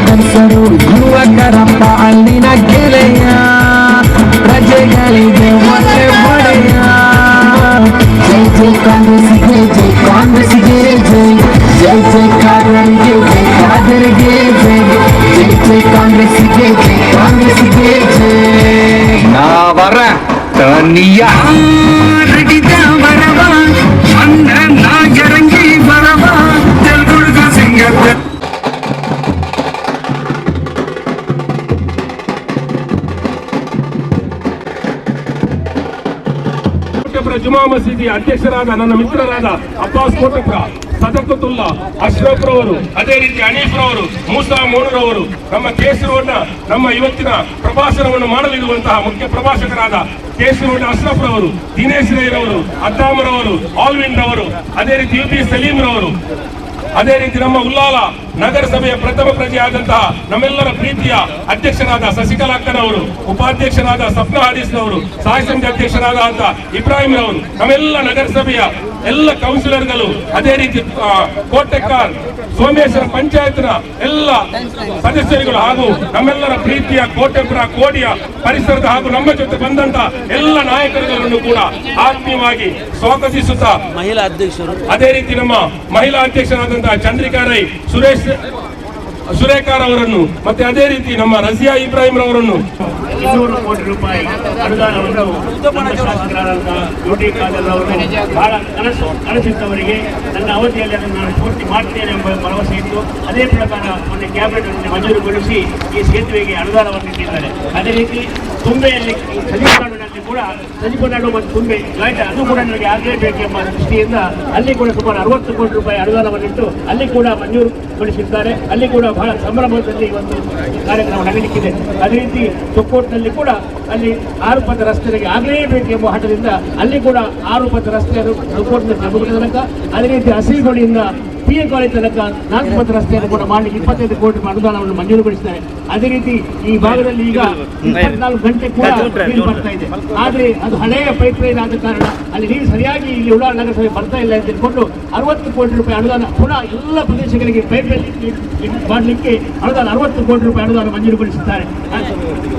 [SPEAKER 6] ದಂಸರು ಯುವಕರಪ್ಪ ಅಲ್ಲಿನ ಗೆಳೆಯ ಪ್ರಜೆಗಳಿಗೆ ಒಳ್ಳೆ ಒಡೆಯ. ಜೈ ಜೈ ಕಾಂಗ್ರೆಸ್ಗೆ ಜೈ ಕಾಂಗ್ರೆಸ್ಗೆ ಜೈ ಜೈ ಜೈ ಕಾದರಿಗೆ ಜೈ ಕಾದರಿಗೆ ಜೈ ಜೈ ಜೈ ಕಾಂಗ್ರೆಸ್ಗೆ ಜೈ ಕಾಂಗ್ರೆಸ್ಗೆ ಜೈ.
[SPEAKER 3] ನಾ ವರ ತನಿಯ
[SPEAKER 6] ರೆಡಿದ ಬರವ ಅನ್ನ ನಾಗರಂಗಿ ಬರವ ತೆಲುಗುಡ್ಗ ಸಿಂಗತ್ತ.
[SPEAKER 2] ಜುಮಾ ಮಸೀದಿ ಅಧ್ಯಕ್ಷರಾದ ನನ್ನ ಮಿತ್ರರಾದ ಅಬ್ಬಾಸ್ ಕೋಟಪ್ಪ ಸದಕತುಲ್ಲಾ ಅಶ್ರಫ್ ರವರು, ಅದೇ ರೀತಿ ಹನೀಫ್ ರವರು, ಮೂಸಾ ಮೋನರವರು, ನಮ್ಮ ಕೇಸರವನ್ನ ನಮ್ಮ ಇವತ್ತಿನ ಪ್ರಭಾಷಣವನ್ನು ಮಾಡಲಿರುವಂತಹ ಮುಖ್ಯ ಪ್ರಭಾಷಕರಾದ ಕೇಸರವನ್ನ ಅಶ್ರಫ್ ರವರು, ದಿನೇಶ್ ರೈರವರು, ಅದ್ದಾಮರವರು, ಆಲ್ವಿನ್ ರವರು, ಅದೇ ರೀತಿ UP ಸಲೀಂ ರವರು, ಅದೇ ರೀತಿ ನಮ್ಮ ಉಳ್ಳಾಲ ನಗರಸಭೆಯ ಪ್ರಥಮ ಪ್ರಜೆಯಾದಂತಹ ನಮ್ಮೆಲ್ಲರ ಪ್ರೀತಿಯ ಅಧ್ಯಕ್ಷರಾದ ಶಶಿಕಲಾ ಅಕ್ಕನವರು, ಉಪಾಧ್ಯಕ್ಷರಾದ ಸಪ್ನಾ ಹರೀಶ್ನವರು, ಸಹಾಯ ಸಮಿತಿ ಅಧ್ಯಕ್ಷರಾದ ಇಬ್ರಾಹಿಂ ರವರು, ನಮ್ಮೆಲ್ಲ ನಗರಸಭೆಯ ಎಲ್ಲ ಕೌನ್ಸಿಲರ್ಗಳು, ಅದೇ ರೀತಿ ಕೋಟೆಕಾರ್ ಸೋಮೇಶ್ವರ ಪಂಚಾಯತ್ನ ಎಲ್ಲ ಸದಸ್ಯರುಗಳು ಹಾಗೂ ನಮ್ಮೆಲ್ಲರ ಪ್ರೀತಿಯ ಕೋಟೆಪುರ ಕೋಡಿಯ ಪರಿಸರದ ಹಾಗೂ ನಮ್ಮ ಜೊತೆ ಬಂದಂತ ಎಲ್ಲ ನಾಯಕರುಗಳನ್ನು ಕೂಡ ಆತ್ಮೀಯವಾಗಿ ಸ್ವಾಗತಿಸುತ್ತಾ
[SPEAKER 5] ಮಹಿಳಾ ಅಧ್ಯಕ್ಷರು,
[SPEAKER 2] ಅದೇ ರೀತಿ ನಮ್ಮ ಮಹಿಳಾ ಅಧ್ಯಕ್ಷರಾದಂತಹ ಚಂದ್ರಿಕಾ ರೈ, ಸುರೇಖಾರ್ ಅವರನ್ನು, ಮತ್ತೆ ಅದೇ ರೀತಿ ನಮ್ಮ ರಜಿಯಾ ಇಬ್ರಾಹಿಂ ಅವರನ್ನು
[SPEAKER 3] 200 ಕೋಟಿ ರೂಪಾಯಿ ಅನುದಾನವನ್ನು ನಮ್ಮ ಶಾಸಕರಾದಂತಹ ಯುಟಿ ಖಾದರ್ ಅವರು ಬಹಳ ಕನಸಿದ್ದವರಿಗೆ ನನ್ನ ಅವಧಿಯಲ್ಲಿ ಅದನ್ನು ನಾನು ಪೂರ್ತಿ ಮಾಡ್ತೇನೆ ಎಂಬ ಭರವಸೆ ಇತ್ತು. ಅದೇ ಪ್ರಕಾರ ಮೊನ್ನೆ ಕ್ಯಾಬಿನೆಟ್ ಮಂಜೂರುಗೊಳಿಸಿ ಈ ಸೇತುವೆಗೆ ಅನುದಾನವನ್ನು ನೀಡಿದ್ದಾರೆ. ಅದೇ ರೀತಿ ತುಂಬೆಯಲ್ಲಿ ಸಜಿಪನಾಡಿನಲ್ಲಿ ಕೂಡ ಸಜಿಪನಾಡು ಮತ್ತು ತುಂಬೆ ಗಾಯಟ ಅದು ಕೂಡ ನನಗೆ ಆಗಲೇಬೇಕೆಂಬ ದೃಷ್ಟಿಯಿಂದ ಅಲ್ಲಿ ಕೂಡ ಸುಮಾರು 60 ಕೋಟಿ ರೂಪಾಯಿ ಅನುದಾನವನ್ನಿಟ್ಟು ಅಲ್ಲಿ ಕೂಡ ಮಂಜೂರುಗೊಳಿಸಿದ್ದಾರೆ. ಅಲ್ಲಿ ಕೂಡ ಬಹಳ ಸಂಭ್ರಮದಲ್ಲಿ ಒಂದು ಕಾರ್ಯಕ್ರಮ ನಡೆಯಲಿಕ್ಕಿದೆ. ಅದೇ ರೀತಿ ಸುಕ್ಕೋಟ್ನಲ್ಲಿ ಕೂಡ ಅಲ್ಲಿ 6 ಪಥ ರಸ್ತೆಗೆ ಆಗಲೇಬೇಕೆಂಬ ಹಠದಿಂದ ಅಲ್ಲಿ ಕೂಡ 6 ಪಥ ರಸ್ತೆ ಸುಕ್ಕೋಟ್ನ ತನಕ, ಅದೇ ರೀತಿ ಹಸಿರುಗಳಿಂದ PA ಕಾಲೇಜ್ ತನಕ 4 ಪಥ ರಸ್ತೆಯನ್ನು ಕೂಡ ಮಾಡಲಿಕ್ಕೆ 25 ಕೋಟಿ ಅನುದಾನವನ್ನು ಮಂಜೂರುಗೊಳಿಸಿದ್ದಾರೆ. ಅದೇ ರೀತಿ ಈ ಭಾಗದಲ್ಲಿ ಈಗ 24 ಗಂಟೆ ಕೂಡ ನೀರು ಬರ್ತಾ ಇದೆ. ಆದರೆ ಅದು ಹಳೆಯ ಪೈಪ್ ಲೈನ್ ಆದ ಕಾರಣ ಅಲ್ಲಿ ನೀರು ಸರಿಯಾಗಿ ಇಲ್ಲಿ ಉಳ್ಳಾಲ ನಗರಸಭೆ ಬರ್ತಾ ಇಲ್ಲ ಅಂತ ತಿಳ್ಕೊಂಡು 60 ಕೋಟಿ ರೂಪಾಯಿ ಅನುದಾನ ಪುನಃ ಎಲ್ಲ ಪ್ರದೇಶಗಳಿಗೆ ಪೈಪ್ ಲೈನ್ ಮಾಡಲಿಕ್ಕೆ ಅನುದಾನ 60 ಕೋಟಿ ರೂಪಾಯಿ ಅನುದಾನ ಮಂಜೂರುಗೊಳಿಸಿದ್ದಾರೆ.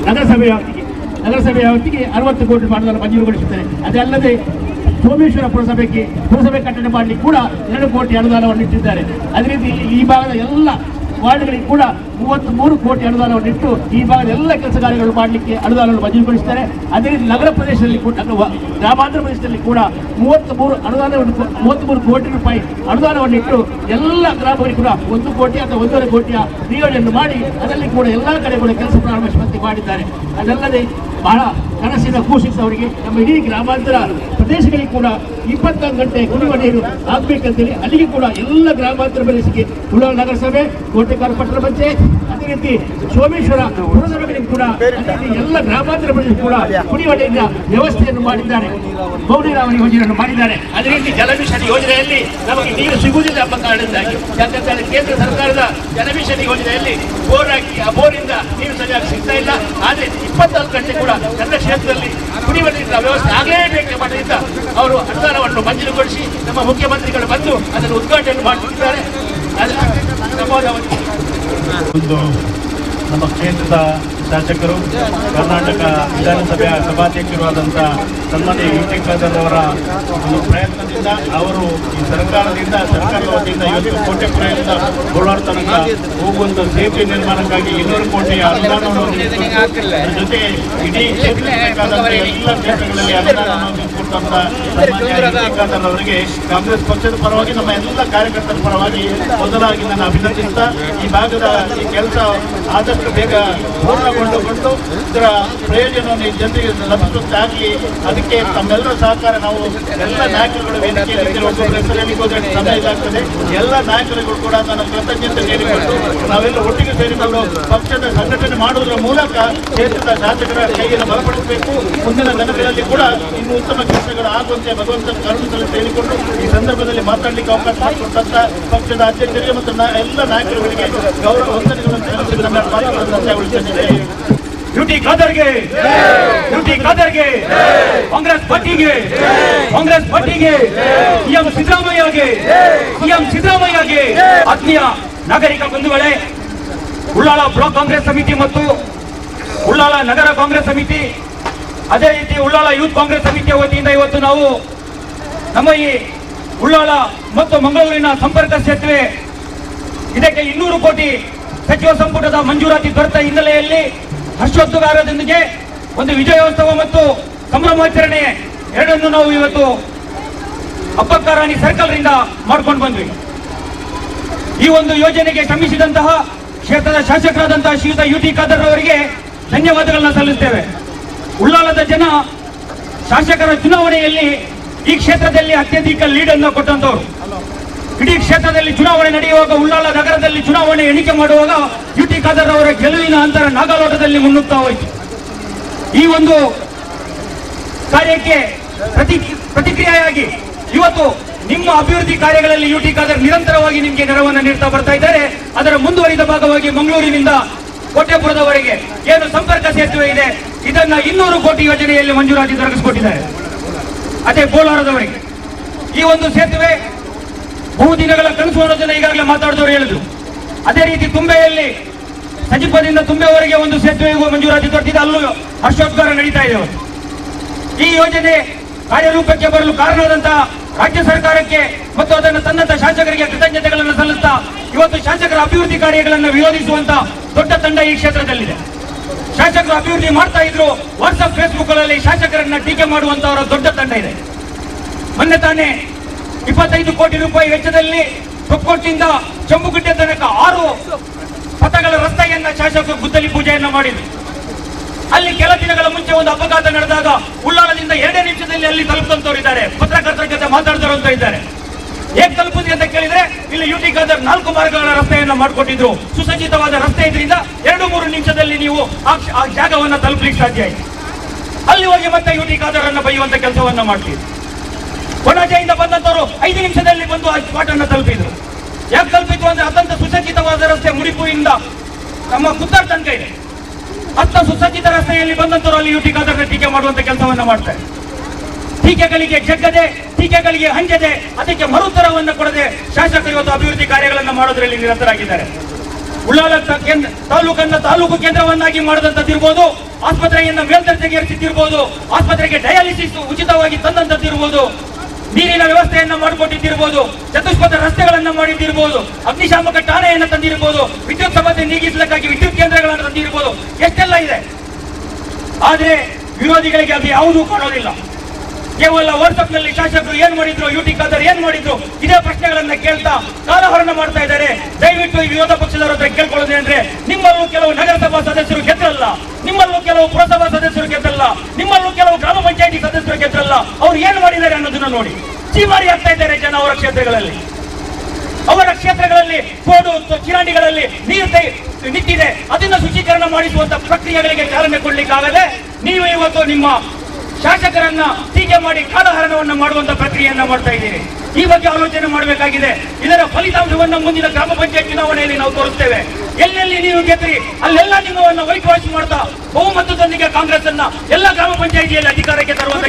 [SPEAKER 3] ನಗರಸಭೆಯ ಹೊತ್ತಿಗೆ 60 ಕೋಟಿ ರೂಪಾಯಿ ಅನುದಾನ ಮಂಜೂರುಗೊಳಿಸಿದ್ದಾರೆ. ಅದಲ್ಲದೆ ಸೋಮೇಶ್ವರ ಪುರಸಭೆ ಕಟ್ಟಡ ಮಾಡಲಿಕ್ಕೆ ಕೂಡ 2 ಕೋಟಿ ಅನುದಾನವನ್ನು ಇಟ್ಟಿದ್ದಾರೆ. ಅದೇ ರೀತಿ ಈ ಭಾಗದ ಎಲ್ಲ ವಾರ್ಡ್ಗಳಿಗೆ ಕೂಡ 33 ಕೋಟಿ ಅನುದಾನವನ್ನು ಇಟ್ಟು ಈ ಭಾಗದ ಎಲ್ಲ ಕೆಲಸ ಕಾರ್ಯಗಳು ಮಾಡಲಿಕ್ಕೆ ಅನುದಾನವನ್ನು ಮಂಜೂರುಗೊಳಿಸಿದ್ದಾರೆ. ಅದೇ ರೀತಿ ನಗರ ಪ್ರದೇಶದಲ್ಲಿ ಕೂಡ ಗ್ರಾಮಾಂತರ ಪ್ರದೇಶದಲ್ಲಿ ಕೂಡ 33 ಕೋಟಿ ರೂಪಾಯಿ ಅನುದಾನವನ್ನು ಇಟ್ಟು ಎಲ್ಲ ಗ್ರಾಮಗಳಿಗೆ ಕೂಡ 1 ಕೋಟಿ ಅಥವಾ 1.5 ಕೋಟಿಯ ನಿಯೋಜನೆಯನ್ನು ಮಾಡಿ ಅದರಲ್ಲಿ ಕೂಡ ಎಲ್ಲ ಕಡೆ ಕೂಡ ಕೆಲಸ ಪ್ರಾರಂಭಿಸುವಂತೆ ಮಾಡಿದ್ದಾರೆ. ಅದಲ್ಲದೆ ಬಹಳ ಕನಸಿನ ಕೂಸಿದ್ದವರಿಗೆ ನಮ್ಮ ಇಡೀ ಗ್ರಾಮಾಂತರ ಪ್ರದೇಶಗಳಿಗೆ ಕೂಡ 24 ಗಂಟೆ ಕುಡಿಯುವ ನೀರು ಆಗಬೇಕಂತೇಳಿ ಅಲ್ಲಿಗೆ ಕೂಡ ಎಲ್ಲ ಗ್ರಾಮಾಂತರ ಪ್ರದೇಶಕ್ಕೆ ಉಳ್ಳಾಲ ನಗರಸಭೆ, ಕೋಟೆಕಾರ ಪಟ್ಟಣ ಪಂಚಾಯತ್, ಅದೇ ರೀತಿ ಸೋಮೇಶ್ವರ ಪುರಸಭೆಗಳಿಗೆ ಕೂಡ ಎಲ್ಲ ಗ್ರಾಮಾಂತರ ಪ್ರದೇಶ ಕೂಡ ಕುಡಿಯುವ ನೀರಿನ ವ್ಯವಸ್ಥೆಯನ್ನು ಮಾಡಿದ್ದಾರೆ. ಬಹುನೀರಾವರಿ ಯೋಜನೆಯನ್ನು ಮಾಡಿದ್ದಾರೆ. ಅದೇ ರೀತಿ ಜಲಮಿಷನ್ ಯೋಜನೆಯಲ್ಲಿ ನಮಗೆ ನೀರು ಸಿಗುವುದಿಲ್ಲ ಎಂಬ ಕಾರಣದಿಂದಾಗಿ, ಯಾಕಂದರೆ ಕೇಂದ್ರ ಸರ್ಕಾರದ ಜಲಮಿಷನ್ ಯೋಜನೆಯಲ್ಲಿ ಬೋರ್ ಹಾಕಿ ಆ ಬೋರಿಂದ ನೀರು ಸರಿಯಾಗಿ ಸಿಗ್ತಾ ಇಲ್ಲ. ಆದರೆ 24 ಗಂಟೆ ಕೂಡ ನನ್ನ ಕ್ಷೇತ್ರದಲ್ಲಿ ಕುಡಿಯುವ ನೀರಿನ ವ್ಯವಸ್ಥೆ ಆಗಲೇಬೇಕೆಂಬ ಮಟ್ಟದಿಂದ ಅವರು ಅನುದಾನವನ್ನು ಮಂಜೂರುಗೊಳಿಸಿ ನಮ್ಮ ಮುಖ್ಯಮಂತ್ರಿಗಳು ಬಂದು ಅದನ್ನು ಉದ್ಘಾಟನೆ ಮಾಡುತ್ತಿದ್ದಾರೆ.
[SPEAKER 7] ನಮ್ಮ ಕ್ಷೇತ್ರದ ಶಾಸಕರು, ಕರ್ನಾಟಕ ವಿಧಾನಸಭೆಯ ಸಭಾಧ್ಯಕ್ಷರು ಆದಂಥ ಸನ್ಮಾನ್ಯ ಯುಟಿ ಖಾದರ್ ಅವರ ಒಂದು ಪ್ರಯತ್ನದಿಂದ ಅವರು ಈ ಸರ್ಕಾರದ ವತಿಯಿಂದ ಇವತ್ತು ಕೋಟೆಪುರದಿಂದ ಕೋಲಾರ ತನಕ ಹೋಗುವಂಥ ಸೇತುವೆ ನಿರ್ಮಾಣಕ್ಕಾಗಿ 200 ಕೋಟಿಯ ಅನುದಾನವನ್ನು ಜೊತೆ ಇಡೀ ಕ್ಷೇತ್ರಬೇಕಾದಂಥ ಎಲ್ಲ ಕ್ಷೇತ್ರಗಳಲ್ಲಿ ಅನುದಾನವನ್ನು ಕೊಟ್ಟಂಥ ಸನ್ಮಾನ್ಯ ಯುಟಿ ಖಾದರ್ ಅವರಿಗೆ ಕಾಂಗ್ರೆಸ್ ಪಕ್ಷದ ಪರವಾಗಿ ನಮ್ಮ ಎಲ್ಲ ಕಾರ್ಯಕರ್ತರ ಪರವಾಗಿ ಮೊದಲಾಗಿ ನಾನು ಅಭಿನಂದಿಸ್ತಾ ಈ ಭಾಗದ ಈ ಕೆಲಸ ಆದಷ್ಟು ಬೇಗ ಪೂರ್ಣಗೊಂಡು ಇದರ ಪ್ರಯೋಜನವನ್ನು ಈ ಜನರಿಗೆ ಲಭಿಸುತ್ತಾಗಲಿ. ಅದಕ್ಕೆ ತಮ್ಮೆಲ್ಲರ ಸಹಕಾರ ನಾವು ಎಲ್ಲ ನಾಯಕರುಗಳು ವೇದಿಕೆಯಲ್ಲಿ ಒಬ್ಬೊಬ್ಬರ ಹೆಸರಲ್ಲಿ ಹೋದರೆ ಸಮಯ ಇದಾಗ್ತದೆ. ಎಲ್ಲ ನಾಯಕರುಗಳು ಕೂಡ ನನ್ನ ಕೃತಜ್ಞತೆ ಹೇಳಿಕೊಂಡು ನಾವೆಲ್ಲ ಒಟ್ಟಿಗೆ ಸೇರಿಕೊಂಡು ಪಕ್ಷದ ಸಂಘಟನೆ ಮಾಡುವುದರ ಮೂಲಕ ಕ್ಷೇತ್ರದ ಶಾಸಕರ ಕೈಯನ್ನು ಬಲಪಡಿಸಬೇಕು. ಮುಂದಿನ ದಿನಗಳಲ್ಲಿ ಕೂಡ ಇನ್ನು ಉತ್ತಮ ಕೆಲಸಗಳು ಆಗುವಂತೆ ಭಗವಂತನ ಕರುಣಿಸಲು ಹೇಳಿಕೊಂಡು ಈ ಸಂದರ್ಭದಲ್ಲಿ ಮಾತಾಡಲಿಕ್ಕೆ ಅವಕಾಶ ಮಾಡಿಕೊಟ್ಟಂತ ಪಕ್ಷದ ಅಧ್ಯಕ್ಷರಿಗೆ ಮತ್ತು ಎಲ್ಲ ನಾಯಕರುಗಳಿಗೆ ಗೌರವ ವಂದನೆಗಳನ್ನು ಸಲ್ಲಿಸಿ ನನ್ನ ಮಾತುಗಳನ್ನು ಅಂತ್ಯಗೊಳಿಸುತ್ತೇನೆ.
[SPEAKER 4] ಯುಟಿ ಖಾದರ್ಗೆ, ಯುಟಿ ಖಾದರ್ಗೆ, ಕಾಂಗ್ರೆಸ್ ಪಾರ್ಟಿಗೆ, ಕಾಂಗ್ರೆಸ್ ಪಾರ್ಟಿಗೆ, ಸಿಎಂ ಸಿದ್ದರಾಮಯ್ಯಗೆ, ಸಿಎಂ ಸಿದ್ದರಾಮಯ್ಯಗೆ. ಆತ್ಮೀಯ ನಾಗರಿಕ ಬಂಧುಗಳೇ, ಉಳ್ಳಾಲ ಬ್ಲಾಕ್ ಕಾಂಗ್ರೆಸ್ ಸಮಿತಿ ಮತ್ತು ಉಳ್ಳಾಲ ನಗರ ಕಾಂಗ್ರೆಸ್ ಸಮಿತಿ, ಅದೇ ರೀತಿ ಉಳ್ಳಾಲ ಯೂತ್ ಕಾಂಗ್ರೆಸ್ ಸಮಿತಿಯ ವತಿಯಿಂದ ಇವತ್ತು ನಾವು ನಮ್ಮ ಈ ಉಳ್ಳಾಲ ಮತ್ತು ಮಂಗಳೂರಿನ ಸಂಪರ್ಕ ಸೇತುವೆ ಇದಕ್ಕೆ 200 ಕೋಟಿ ಸಚಿವ ಸಂಪುಟದ ಮಂಜೂರಾತಿ ದೊರೆತ ಹಿನ್ನೆಲೆಯಲ್ಲಿ ಹರ್ಷೋದ್ಗಾರದೊಂದಿಗೆ ಒಂದು ವಿಜಯೋತ್ಸವ ಮತ್ತು ಸಂಭ್ರಮಾಚರಣೆ ಎರಡನ್ನು ನಾವು ಇವತ್ತು ಅಪ್ಪಕ್ಕಾರಾಣಿ ಸರ್ಕಲ್ ರಿಂದ ಮಾಡ್ಕೊಂಡು ಬಂದ್ವಿ. ಈ ಒಂದು ಯೋಜನೆಗೆ ಶ್ರಮಿಸಿದಂತಹ ಕ್ಷೇತ್ರದ ಶಾಸಕರಾದಂತಹ ಶ್ರೀಯುತ ಯುಟಿ ಖಾದರ್ ಅವರಿಗೆ ಧನ್ಯವಾದಗಳನ್ನ ಸಲ್ಲಿಸುತ್ತೇವೆ. ಉಳ್ಳಾಲದ ಜನ ಶಾಸಕರ ಚುನಾವಣೆಯಲ್ಲಿ ಈ ಕ್ಷೇತ್ರದಲ್ಲಿ ಅತ್ಯಧಿಕ ಲೀಡ್ ಅನ್ನು ಕೊಟ್ಟಂತವರು.
[SPEAKER 5] ಇಡೀ ಕ್ಷೇತ್ರದಲ್ಲಿ ಚುನಾವಣೆ ನಡೆಯುವಾಗ, ಉಳ್ಳಾಲ ನಗರದಲ್ಲಿ ಚುನಾವಣೆ ಎಣಿಕೆ ಮಾಡುವಾಗ ಯುಟಿ ಖಾದರ್ ಅವರ ಗೆಲುವಿನ ಅಂತರ ನಾಗಾಲೋಟದಲ್ಲಿ ಮುನ್ನುಗ್ತಾ ಹೋಯಿತು. ಈ ಒಂದು ಕಾರ್ಯಕ್ಕೆ ಪ್ರತಿಕ್ರಿಯೆಯಾಗಿ ಇವತ್ತು ನಿಮ್ಮ ಅಭಿವೃದ್ಧಿ ಕಾರ್ಯಗಳಲ್ಲಿ ಯುಟಿ ಖಾದರ್ ನಿರಂತರವಾಗಿ ನಿಮಗೆ ನೆರವನ್ನು ನೀಡ್ತಾ ಬರ್ತಾ ಇದ್ದಾರೆ. ಅದರ ಮುಂದುವರಿದ ಭಾಗವಾಗಿ ಮಂಗಳೂರಿನಿಂದ ಕೋಟೆಪುರದವರೆಗೆ ಏನು ಸಂಪರ್ಕ ಸೇತುವೆ ಇದೆ, ಇದನ್ನ 200 ಕೋಟಿ ಯೋಜನೆಯಲ್ಲಿ ಮಂಜೂರಾತಿ ದೊರಕಿಸಿಕೊಟ್ಟಿದ್ದಾರೆ. ಅದೇ ಬೋಳಾರದವರೆಗೆ ಈ ಒಂದು ಸೇತುವೆ ಬಹುದಿನಗಳ ಕನಸು ಅನ್ನೋದನ್ನ ಈಗಾಗಲೇ ಮಾತಾಡಿದವರು ಹೇಳಿದ್ರು. ಅದೇ ರೀತಿ ತುಂಬೆಯಲ್ಲಿ ಸಜಿಪದಿಂದ ತುಂಬೆವರೆಗೆ ಒಂದು ಸೇತುವೆಗೂ ಮಂಜೂರಾತಿ ದೊರೆತಿದೆ, ಅಲ್ಲೂ ಹರ್ಷೋದ್ಗಾರ ನಡೀತಾ ಇದೆ. ಈ ಯೋಜನೆ ಕಾರ್ಯರೂಪಕ್ಕೆ ಬರಲು ಕಾರಣವಾದಂತಹ ರಾಜ್ಯ ಸರ್ಕಾರಕ್ಕೆ ಮತ್ತು ಅದನ್ನು ತಂದಂತ ಶಾಸಕರಿಗೆ ಕೃತಜ್ಞತೆಗಳನ್ನು ಸಲ್ಲಿಸ್ತಾ, ಇವತ್ತು ಶಾಸಕರ ಅಭಿವೃದ್ಧಿ ಕಾರ್ಯಗಳನ್ನು ವಿರೋಧಿಸುವಂತ ದೊಡ್ಡ ತಂಡ ಈ ಕ್ಷೇತ್ರದಲ್ಲಿದೆ. ಶಾಸಕರು ಅಭಿವೃದ್ಧಿ ಮಾಡ್ತಾ ಇದ್ರು, ವಾಟ್ಸ್ಆಪ್ ಫೇಸ್ಬುಕ್ಗಳಲ್ಲಿ ಶಾಸಕರನ್ನ ಟೀಕೆ ಮಾಡುವಂತವರ ದೊಡ್ಡ ತಂಡ ಇದೆ. ಮೊನ್ನೆ ತಾನೇ 25 ಕೋಟಿ ರೂಪಾಯಿ ವೆಚ್ಚದಲ್ಲಿ ತೊಕ್ಕೊಟ್ಟಿಂದ ಚಂಬುಗುಡ್ಡೆ ತನಕ 6 ಪಥಗಳ ರಸ್ತೆಯನ್ನ ಶಾಸಕರು ಗುದ್ದಲಿ ಪೂಜೆಯನ್ನ ಮಾಡಿದ್ರು. ಅಲ್ಲಿ ಕೆಲ ದಿನಗಳ ಮುಂಚೆ ಒಂದು ಅಪಘಾತ ನಡೆದಾಗ ಉಳ್ಳಾಲದಿಂದ 2 ನಿಮಿಷದಲ್ಲಿ ಅಲ್ಲಿ ತಲುಪುವಂತವ್ರು ಇದ್ದಾರೆ. ಪತ್ರಕರ್ತರ ಜೊತೆ ಮಾತಾಡ್ತಾರಂತ ಇದ್ದಾರೆ. ಹೇಗೆ ತಲುಪುದ್ರಿ ಅಂತ ಕೇಳಿದ್ರೆ, ಇಲ್ಲಿ ಯುಟಿ ಖಾದರ್ 4 ಮಾರ್ಗಗಳ ರಸ್ತೆಯನ್ನ ಮಾಡಿಕೊಟ್ಟಿದ್ರು. ಸುಸಜ್ಜಿತವಾದ ರಸ್ತೆ ಇದರಿಂದ 2-3 ನಿಮಿಷದಲ್ಲಿ ನೀವು ಆ ಜಾಗವನ್ನ ತಲುಪಲಿಕ್ಕೆ ಸಾಧ್ಯ ಆಯ್ತು. ಅಲ್ಲಿ ಹೋಗಿ ಮತ್ತೆ ಯುಟಿ ಖಾದರ್ ಅನ್ನ ಬೈಯುವಂತ ಕೆಲಸವನ್ನ ಮಾಡ್ತೀವಿ. ಕೊಣಾಜೆಯಿಂದ ಬಂದಂತವರು 5 ನಿಮಿಷದಲ್ಲಿ ಬಂದು ಆ ಸ್ಪಾಟ್ ಅನ್ನ ತಲುಪಿದ್ರು. ಯಾಕೆ ತಲುಪಿತು ಅಂದ್ರೆ ಅತ್ಯಂತ ಸುಸಜ್ಜಿತವಾದ ರಸ್ತೆ ಮುಡಿಪುವಿಂದ ನಮ್ಮ ಕುತ್ತಾರ್ ತನಕ ಇದೆ. ಅತ್ತ ಸುಸಜ್ಜಿತ ರಸ್ತೆಯಲ್ಲಿ ಬಂದಂತವರು ಅಲ್ಲಿ ಯುಟಿ ಖಾದರ್ನ ಟೀಕೆ ಮಾಡುವಂತ ಕೆಲಸವನ್ನ ಮಾಡ್ತಾರೆ. ಟೀಕೆಗಳಿಗೆ ಜಗ್ಗದೆ, ಟೀಕೆಗಳಿಗೆ ಹಂಜದೆ, ಅದಕ್ಕೆ ಮರುತ್ತರವನ್ನು ಕೊಡದೆ ಶಾಸಕರು ಇವತ್ತು ಅಭಿವೃದ್ಧಿ ಕಾರ್ಯಗಳನ್ನು ಮಾಡೋದ್ರಲ್ಲಿ ನಿರತರಾಗಿದ್ದಾರೆ. ಉಳ್ಳಾಲ ತಾಲೂಕನ್ನ ತಾಲೂಕು ಕೇಂದ್ರವನ್ನಾಗಿ ಮಾಡಿದಂತದ್ದಿರ್ಬೋದು, ಆಸ್ಪತ್ರೆಯನ್ನ ಮೇಲ್ದರ್ಜೆಗೆ ಏರಿಸಿದ್ದಿರ್ಬೋದು, ಆಸ್ಪತ್ರೆಗೆ ಡಯಾಲಿಸಿಸ್ ಉಚಿತವಾಗಿ ತಂದಂತದ್ದಿರ್ಬೋದು, ನೀರಿನ ವ್ಯವಸ್ಥೆಯನ್ನ ಮಾಡಿಕೊಟ್ಟಿದ್ದಿರ್ಬೋದು, ಚತುಷ್ಪಥ ರಸ್ತೆಗಳನ್ನ ಮಾಡಿದ್ದಿರ್ಬೋದು, ಅಗ್ನಿಶಾಮಕ ಠಾಣೆಯನ್ನ ತಂದಿರ್ಬೋದು, ವಿದ್ಯುತ್ ಸಮಸ್ಯೆ ನೀಗಿಸಲಿಕ್ಕಾಗಿ ವಿದ್ಯುತ್ ಕೇಂದ್ರಗಳನ್ನು ತಂದಿರ್ಬೋದು, ಎಷ್ಟೆಲ್ಲ ಇದೆ. ಆದ್ರೆ ವಿರೋಧಿಗಳಿಗೆ ಅದು ಯಾವುದೂ ಕಾಣೋದಿಲ್ಲ. ಕೇವಲ ವಾಟ್ಸ್ಆಪ್ ನಲ್ಲಿ ಶಾಸಕರು ಏನ್ ಮಾಡಿದ್ರು, ಯುಟಿ ಖಾದರ್ ಏನ್ ಮಾಡಿದ್ರು, ಇದೇ ಪ್ರಶ್ನೆಗಳನ್ನ ಕೇಳ್ತಾ ಕಾಲಹರಣ ಮಾಡ್ತಾ ಇದ್ದಾರೆ. ದಯವಿಟ್ಟು ಈ ವಿರೋಧ ಪಕ್ಷದವರ ಹತ್ರ ಕೇಳ್ಕೊಳ್ಳೋದು ಅಂದ್ರೆ, ನಿಮ್ಮಲ್ಲೂ ಕೆಲವು ನಗರಸಭಾ ಸದಸ್ಯರು ಗೆದ್ದಲ್ಲ, ನಿಮ್ಮಲ್ಲೂ ಕೆಲವು ಪುರಸಭಾ ಸದಸ್ಯರು ಗೆದ್ದಲ್ಲ, ನಿಮ್ಮಲ್ಲೂ ಕೆಲವು ಗ್ರಾಮ ಪಂಚಾಯತಿ ಸದಸ್ಯರು ಗೆದ್ದಲ್ಲ. ಅವ್ರು ಏನ್ ಮಾಡಿದ್ದಾರೆ ಅನ್ನೋದನ್ನ ನೋಡಿ. ಚೀಮಾರಿ ಆಗ್ತಾ ಇದ್ದಾರೆ ಜನ ಅವರ ಕ್ಷೇತ್ರಗಳಲ್ಲಿ. ಅವರ ಕ್ಷೇತ್ರಗಳಲ್ಲಿ ಕೋಡು ಚಿರಾಂಡಿಗಳಲ್ಲಿ ನೀರು ನಿಂತಿದೆ, ಅದನ್ನ ಶುಚೀಕರಣ ಮಾಡಿಸುವಂತ ಪ್ರಕ್ರಿಯೆಗಳಿಗೆ ಚಾಲನೆ ಕೊಡ್ಲಿಕ್ಕಾಗದೆ ನೀವು ಇವತ್ತು ನಿಮ್ಮ ಶಾಸಕರನ್ನ ಟೀಕೆ ಮಾಡಿ ಕಾಲಹರಣವನ್ನ ಮಾಡುವಂತ ಪ್ರಕ್ರಿಯೆಯನ್ನ ಮಾಡ್ತಾ ಇದ್ದೀರಿ. ಈ ಬಗ್ಗೆ ಆಲೋಚನೆ ಮಾಡಬೇಕಾಗಿದೆ. ಇದರ ಫಲಿತಾಂಶವನ್ನ ಮುಂದಿನ ಗ್ರಾಮ ಪಂಚಾಯತ್ ಚುನಾವಣೆಯಲ್ಲಿ ನಾವು ತೋರಿಸ್ತೇವೆ. ಎಲ್ಲೆಲ್ಲಿ ನೀವು ಗೆದ್ರಿ ಅಲ್ಲೆಲ್ಲ ನಿಮ್ಮನ್ನ ವೈಟ್ ವಾಶ್ ಮಾಡ್ತಾ ಬಹುಮತದೊಂದಿಗೆ ಕಾಂಗ್ರೆಸ್ ಅನ್ನ ಎಲ್ಲ ಗ್ರಾಮ ಪಂಚಾಯಿತಿಯಲ್ಲಿ ಅಧಿಕಾರಕ್ಕೆ ತರುವಂತ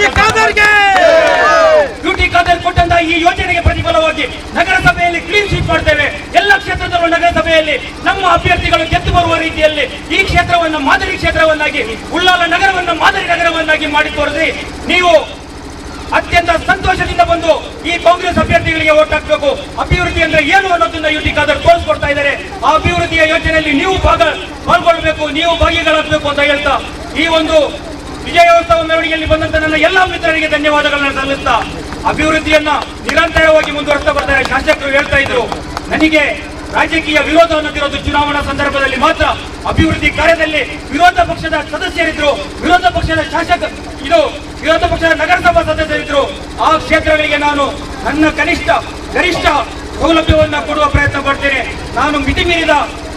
[SPEAKER 5] ಯುಟಿ ಖಾದರ್ ಕೊಟ್ಟಂತ ಈ ಯೋಜನೆಗೆ ಪ್ರತಿಫಲವಾಗಿ ನಗರಸಭೆಯಲ್ಲಿ ಕ್ಲೀನ್ ಶೀಟ್ ಮಾಡ್ತೇವೆ. ಎಲ್ಲ ಕ್ಷೇತ್ರದಲ್ಲೂ ನಗರಸಭೆಯಲ್ಲಿ ನಮ್ಮ ಅಭ್ಯರ್ಥಿಗಳು ಗೆದ್ದು ಬರುವ ರೀತಿಯಲ್ಲಿ ಈ ಕ್ಷೇತ್ರವನ್ನ ಮಾದರಿ ಕ್ಷೇತ್ರವನ್ನಾಗಿ, ಉಳ್ಳಾಲ ನಗರವನ್ನ ಮಾದರಿ ನಗರವನ್ನಾಗಿ ಮಾಡಿ ತೋರಿಸಿ ನೀವು ಅತ್ಯಂತ ಸಂತೋಷದಿಂದ ಬಂದು ಈ ಕಾಂಗ್ರೆಸ್ ಅಭ್ಯರ್ಥಿಗಳಿಗೆ ಓಟ್ ಹಾಕಬೇಕು. ಅಭಿವೃದ್ಧಿ ಅಂದ್ರೆ ಏನು ಅನ್ನೋದನ್ನ ಯುಟಿ ಖಾದರ್ ತೋರಿಸ್ಕೊಡ್ತಾ ಇದ್ದಾರೆ. ಆ ಅಭಿವೃದ್ಧಿಯ ಯೋಜನೆಯಲ್ಲಿ ನೀವು ಪಾಲ್ಗೊಳ್ಬೇಕು, ನೀವು ಭಾಗಿಗಳಾಗಬೇಕು ಅಂತ ಹೇಳ್ತಾ ಈ ಒಂದು ವಿಜಯೋತ್ಸವ ಮೆರವಣಿಗೆಯಲ್ಲಿ ಬಂದಂತ ನನ್ನ ಎಲ್ಲಾ ಮಿತ್ರರಿಗೆ ಧನ್ಯವಾದಗಳನ್ನ ಸಲ್ಲಿಸ್ತಾ, ಅಭಿವೃದ್ಧಿಯನ್ನ ನಿರಂತರವಾಗಿ ಮುಂದುವರಿಸ್ತಾ ಬರ್ತಾರೆ. ಶಾಸಕರು ಹೇಳ್ತಾ ಇದ್ರು, ನನಗೆ ರಾಜಕೀಯ ವಿರೋಧ ಅನ್ನೋದಿರೋದು ಚುನಾವಣಾ ಸಂದರ್ಭದಲ್ಲಿ ಮಾತ್ರ. ಅಭಿವೃದ್ಧಿ ಕಾರ್ಯದಲ್ಲಿ ವಿರೋಧ ಪಕ್ಷದ ಸದಸ್ಯರಿದ್ರು, ವಿರೋಧ ಪಕ್ಷದ ವಿರೋಧ ಪಕ್ಷದ ನಗರಸಭಾ ಸದಸ್ಯರಿದ್ರು. ಆ ಕ್ಷೇತ್ರಗಳಿಗೆ ನಾನು ನನ್ನ ಗರಿಷ್ಠ ಸೌಲಭ್ಯವನ್ನ ಕೊಡುವ ಪ್ರಯತ್ನ ಪಡ್ತೇನೆ. ನಾನು ಮಿತಿ ಮೀರಿದ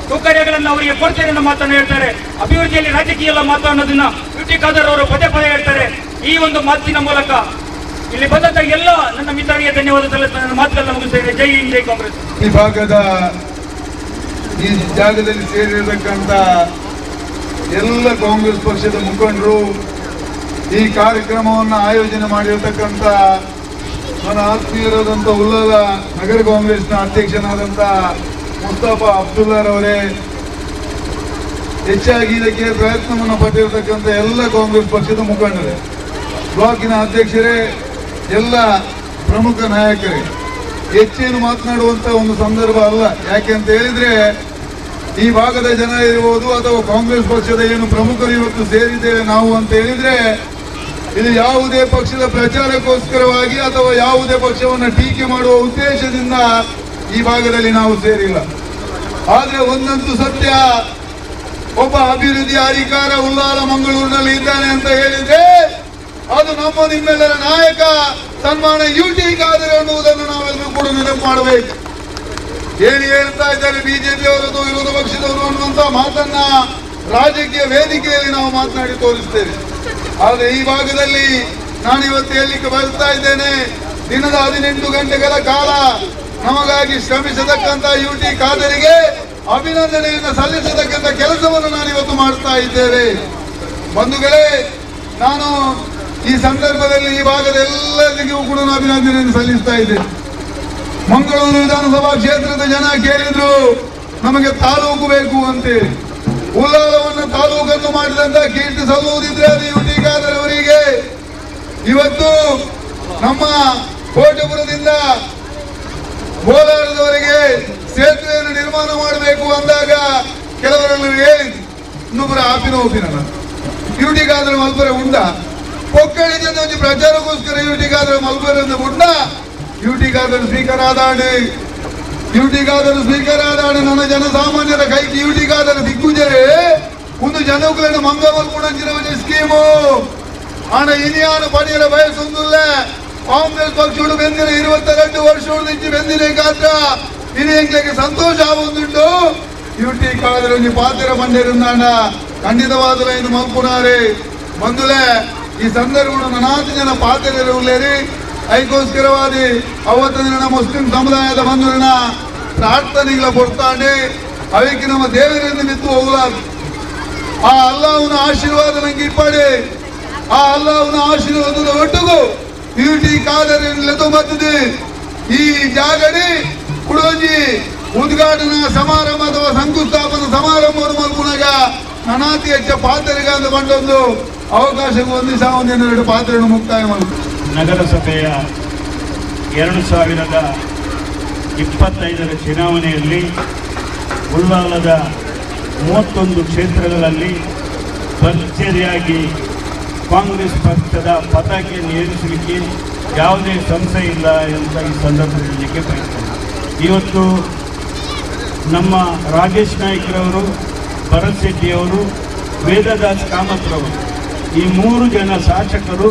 [SPEAKER 5] ಸೌಕರ್ಯಗಳನ್ನು ಅವರಿಗೆ ಕೊಡ್ತೇನೆ ಅನ್ನೋ ಮಾತನ್ನು ಹೇಳ್ತಾರೆ. ಅಭಿವೃದ್ಧಿಯಲ್ಲಿ ರಾಜಕೀಯ ಮಾತು ಅನ್ನೋದನ್ನ ಯುಟಿ ಖಾದರ್ ಅವರು ಪದೇ ಹೇಳ್ತಾರೆ. ಈ ಒಂದು ಮಾತಿನ ಮೂಲಕ ಇಲ್ಲಿ ಬಂದಂತ ಎಲ್ಲ ನನ್ನ ಮಿತ್ರರಿಗೆ ಧನ್ಯವಾದ ಸಲ್ಲಿಸ್ತಾ ನನ್ನ ಮಾತುಗಳನ್ನ ಮುಗಿಸ್ತೇನೆ. ಜೈ ಹಿಂದ್, ಜೈ ಕಾಂಗ್ರೆಸ್.
[SPEAKER 8] ಈ ಭಾಗದ ಈ ಜಾಗದಲ್ಲಿ ಸೇರಿರತಕ್ಕಂತ ಎಲ್ಲ ಕಾಂಗ್ರೆಸ್ ಪಕ್ಷದ ಮುಖಂಡರು, ಈ ಕಾರ್ಯಕ್ರಮವನ್ನು ಆಯೋಜನೆ ಮಾಡಿರತಕ್ಕಂತ ನನ್ನ ಆತ್ಮೀಯರಾದಂಥ ಉಳ್ಳಾಲ ನಗರ ಕಾಂಗ್ರೆಸ್ನ ಅಧ್ಯಕ್ಷನಾದಂಥ ಮುಸ್ತಫಾ ಅಬ್ದುಲ್ಲಾರವರೇ, ಹೆಚ್ಚಾಗಿ ಇದಕ್ಕೆ ಪ್ರಯತ್ನವನ್ನು ಪಟ್ಟಿರತಕ್ಕಂಥ ಎಲ್ಲ ಕಾಂಗ್ರೆಸ್ ಪಕ್ಷದ ಮುಖಂಡರೇ, ಬ್ಲಾಕಿನ ಅಧ್ಯಕ್ಷರೇ, ಎಲ್ಲ ಪ್ರಮುಖ ನಾಯಕರೇ, ಹೆಚ್ಚೇನು ಮಾತನಾಡುವಂತ ಒಂದು ಸಂದರ್ಭ ಅಲ್ಲ. ಯಾಕೆ ಅಂತ ಹೇಳಿದ್ರೆ, ಈ ಭಾಗದ ಜನ ಇರ್ಬೋದು ಅಥವಾ ಕಾಂಗ್ರೆಸ್ ಪಕ್ಷದ ಏನು ಪ್ರಮುಖರು ಇವತ್ತು ಸೇರಿದ್ದೇವೆ ನಾವು ಅಂತ ಹೇಳಿದ್ರೆ, ಇದು ಯಾವುದೇ ಪಕ್ಷದ ಪ್ರಚಾರಕ್ಕೋಸ್ಕರವಾಗಿ ಅಥವಾ ಯಾವುದೇ ಪಕ್ಷವನ್ನು ಟೀಕೆ ಮಾಡುವ ಉದ್ದೇಶದಿಂದ ಈ ಭಾಗದಲ್ಲಿ ನಾವು ಸೇರಿಲ್ಲ. ಆದ್ರೆ ಒಂದಂತೂ ಸತ್ಯ, ಒಬ್ಬ ಅಭಿವೃದ್ಧಿ ಅಧಿಕಾರ ಉಳ್ಳಾಲ ಮಂಗಳೂರಿನಲ್ಲಿ ಇದ್ದಾನೆ ಅಂತ ಹೇಳಿದ್ರೆ ಅದು ನಮ್ಮ ನಿಮ್ಮೆಲ್ಲರ ನಾಯಕ ಸನ್ಮಾನ ಯುಟಿ ಖಾದರ್ ಅನ್ನುವುದನ್ನು ನಾವೆಲ್ಲರೂ ಕೂಡ ನೆನಪು ಮಾಡಬೇಕು. ಏನು ಹೇಳ್ತಾ ಇದ್ದಾರೆ ಬಿಜೆಪಿ ಅವರದು ವಿರೋಧ ಪಕ್ಷದವರು ಅನ್ನುವಂತ ಮಾತನ್ನ ರಾಜಕೀಯ ವೇದಿಕೆಯಲ್ಲಿ ನಾವು ಮಾತನಾಡಿ ತೋರಿಸ್ತೇವೆ. ಆದರೆ ಈ ಭಾಗದಲ್ಲಿ ನಾನಿವತ್ತು ಹೇಳಲಿಕ್ಕೆ ಬರ್ತಾ ಇದ್ದೇನೆ, ದಿನದ 18 ಗಂಟೆಗಳ ಕಾಲ ನಮಗಾಗಿ ಶ್ರಮಿಸತಕ್ಕಂತ UT ಖಾದರಿಗೆ ಅಭಿನಂದನೆಯನ್ನು ಸಲ್ಲಿಸತಕ್ಕಂಥ ಕೆಲಸವನ್ನು ನಾನಿವತ್ತು ಮಾಡ್ತಾ ಇದ್ದೇವೆ. ಬಂಧುಗಳೇ, ನಾನು ಈ ಸಂದರ್ಭದಲ್ಲಿ ಈ ಭಾಗದ ಎಲ್ಲರಿಗೂ ಕೂಡ ಅಭಿನಂದನೆಯನ್ನು ಸಲ್ಲಿಸ್ತಾ ಇದ್ದೇನೆ. ಮಂಗಳೂರು ವಿಧಾನಸಭಾ ಕ್ಷೇತ್ರದ ಜನ ಕೇಳಿದ್ರು ನಮಗೆ ತಾಲೂಕು ಬೇಕು ಅಂತೇಳಿ. ಉಳ್ಳಾಲವನ್ನು ತಾಲೂಕನ್ನು ಮಾಡಿದಂತ ಕೀರ್ತಿ ಸಲ್ಲುವುದಿದ್ರೆ ಅದು UT ಖಾದರ್ ಅವರಿಗೆ. ಇವತ್ತು ನಮ್ಮ ಕೋಟೆಪುರದಿಂದ ಕೋಲಾರದವರೆಗೆ ಸೇತುವೆಯನ್ನು ನಿರ್ಮಾಣ ಮಾಡಬೇಕು ಅಂದಾಗ ಕೆಲವರೆಲ್ಲ ಹೇಳಿದ್ರು, ಇನ್ನೊಬ್ಬರ ಆಪಿನ UT ಖಾದರ್ ಮಲ್ಪರೆ ಉಂಡ ಪೊಕ್ಕಳಿದಿಂದ ಒಂದು ಪ್ರಚಾರಕ್ಕೋಸ್ಕರ UT ಖಾದರ್ ಮಲ್ಪರೆ ಉಂಡ. UT ಖಾದರ್ ಸ್ಪೀಕರ್ ಆದಾಡು ನನ್ನ ಜನಸಾಮಾನ್ಯರ ಕೈಗೆ UT ಖಾದರ್ ದಿಗ್ಗುಜರೇ ಒಂದು ಜನಗಳನ್ನು ಮಂಗಮಲ್ಪುಣಂಚಿನ ಸ್ಕೀಮು ಹಣ ಇನಿಯಾನು ಪಡೆಯಲು ಬಯಸುವುದಿಲ್ಲ. ಕಾಂಗ್ರೆಸ್ ಪಕ್ಷಗಳು ಬೆಂದಿನ 22 ವರ್ಷ ಬೆಂದಿನ ಗಾತ್ರ ಇನಿಯಂಗೆ ಸಂತೋಷ ಆಗುವುದುಂಟು. UT ಖಾದರ್ ಪಾತ್ರ ಮಂಡ್ಯರಿಂದಾಂಡ ಖಂಡಿತವಾದಲ ಇನ್ನು ಮಲ್ಪುನಾರೆ ಬಂಧುಲೆ ಈ ಸಂದರ್ಭವನ್ನು ನಾಲ್ಕು ಜನ ಪಾತ್ರರಿರುವುಲೇರಿ ಅದಕ್ಕೋಸ್ಕರವಾದಿ ಅವತ್ತು ದಿನ ಮುಸ್ಲಿಂ ಸಮುದಾಯದ ಬಂಧುವಿನ ಪ್ರಾರ್ಥನೆಗಳ ಕೊಡ್ತಾಂಡೆ ಅವಕ್ಕೆ ನಮ್ಮ ದೇವರಿಂದ ನಿಂತು ಹೋಗಲಾರ. ಆ ಅಲ್ಲಾಹನ ಆಶೀರ್ವಾದ ನಂಗೆ ಇಪ್ಪಡೆ. ಆ ಅಲ್ಲಾಹನ ಆಶೀರ್ವಾದದ ಒಟ್ಟಿಗೂ UT ಖಾದರ್ ಬರ್ತದೆ. ಈ ಜಾಗಡಿ ಕುಡೋಜಿ ಉದ್ಘಾಟನಾ ಸಮಾರಂಭ ಅಥವಾ ಶಂಕುಸ್ಥಾಪನಾ ಸಮಾರಂಭವನ್ನು ಮಲ್ಪುನಾಗ ಅನಾತಿ ಹೆಚ್ಚ ಪಾತ್ರರಿಗೆ ಅಂತ ಬಂದೊಂದು ಅವಕಾಶಕ್ಕೆ ಒಂದಿವಸ 1-2 ಪಾತ್ರವನ್ನು ಮುಕ್ತಾಯ ಮಾಡುದು.
[SPEAKER 7] ನಗರಸಭೆಯ 2025ರ ಚುನಾವಣೆಯಲ್ಲಿ ಉಳ್ಳಾಲದ 31 ಕ್ಷೇತ್ರಗಳಲ್ಲಿ ಭರ್ಜರಿಯಾಗಿ ಕಾಂಗ್ರೆಸ್ ಪಕ್ಷದ ಪತಾಕೆಯನ್ನು ಏರಿಸಲಿಕ್ಕೆ ಯಾವುದೇ ಸಂಶಯ ಇಲ್ಲ ಅಂತ ಈ ಸಂದರ್ಭದಲ್ಲಿ ಬಯಸ್ತೇನೆ. ಇವತ್ತು ನಮ್ಮ ರಾಜೇಶ್ ನಾಯ್ಕರವರು, ಭರತ್ ಶೆಟ್ಟಿಯವರು, ವೇದದಾಸ್ ಕಾಮತ್ರವರು ಈ 3 ಜನ ಶಾಸಕರು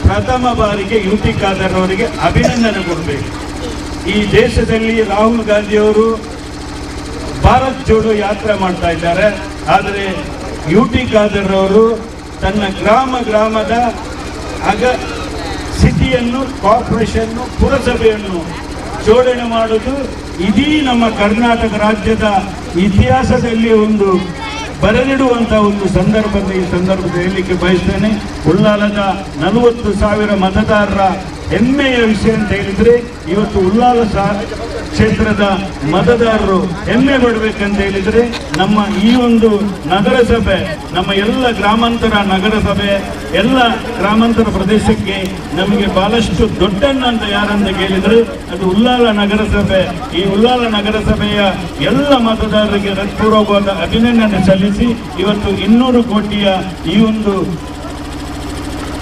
[SPEAKER 7] ಪ್ರಥಮ ಬಾರಿಗೆ UT ಖಾದರ್ ಅವರಿಗೆ ಅಭಿನಂದನೆ ಕೊಡಬೇಕು. ಈ ದೇಶದಲ್ಲಿ ರಾಹುಲ್ ಗಾಂಧಿಯವರು ಭಾರತ್ ಜೋಡೋ ಯಾತ್ರೆ ಮಾಡ್ತಾ ಇದ್ದಾರೆ. ಆದರೆ UT ಖಾದರ್ ಅವರು ತನ್ನ ಗ್ರಾಮದ ಸಿಟಿಯನ್ನು, ಕಾರ್ಪೊರೇಷನ್ನು, ಪುರಸಭೆಯನ್ನು ಜೋಡಣೆ ಮಾಡುವುದು ಇಡೀ ನಮ್ಮ ಕರ್ನಾಟಕ ರಾಜ್ಯದ ಇತಿಹಾಸದಲ್ಲಿ ಒಂದು ಬರೆದಿಡುವಂಥ ಒಂದು ಈ ಸಂದರ್ಭದಲ್ಲಿ ಹೇಳಲಿಕ್ಕೆ ಬಯಸ್ತೇನೆ. ಉಳ್ಳಾಲದ 40,000 ಮತದಾರರ ಹೆಮ್ಮೆಯ ವಿಷಯ ಅಂತ ಹೇಳಿದ್ರೆ ಇವತ್ತು ಉಳ್ಳಾಲ ಕ್ಷೇತ್ರದ ಮತದಾರರು ಹೆಮ್ಮೆ ಪಡಬೇಕಂತ ಹೇಳಿದ್ರೆ ನಮ್ಮ ಈ ಒಂದು ನಗರಸಭೆ, ನಮ್ಮ ಎಲ್ಲ ಗ್ರಾಮಾಂತರ ನಗರಸಭೆ, ಎಲ್ಲ ಗ್ರಾಮಾಂತರ ಪ್ರದೇಶಕ್ಕೆ ನಮಗೆ ಬಹಳಷ್ಟು ದೊಡ್ಡಣ್ಣ ಅಂತ ಯಾರಂತ ಕೇಳಿದ್ರೆ ಅದು ಉಳ್ಳಾಲ ನಗರಸಭೆ. ಈ ಉಳ್ಳಾಲ ನಗರಸಭೆಯ ಎಲ್ಲ ಮತದಾರರಿಗೆ ಹೃತ್ಪೂರ್ವಕವಾದ ಅಭಿನಂದನೆ ಸಲ್ಲಿಸಿ ಇವತ್ತು 200 ಕೋಟಿಯ ಈ ಒಂದು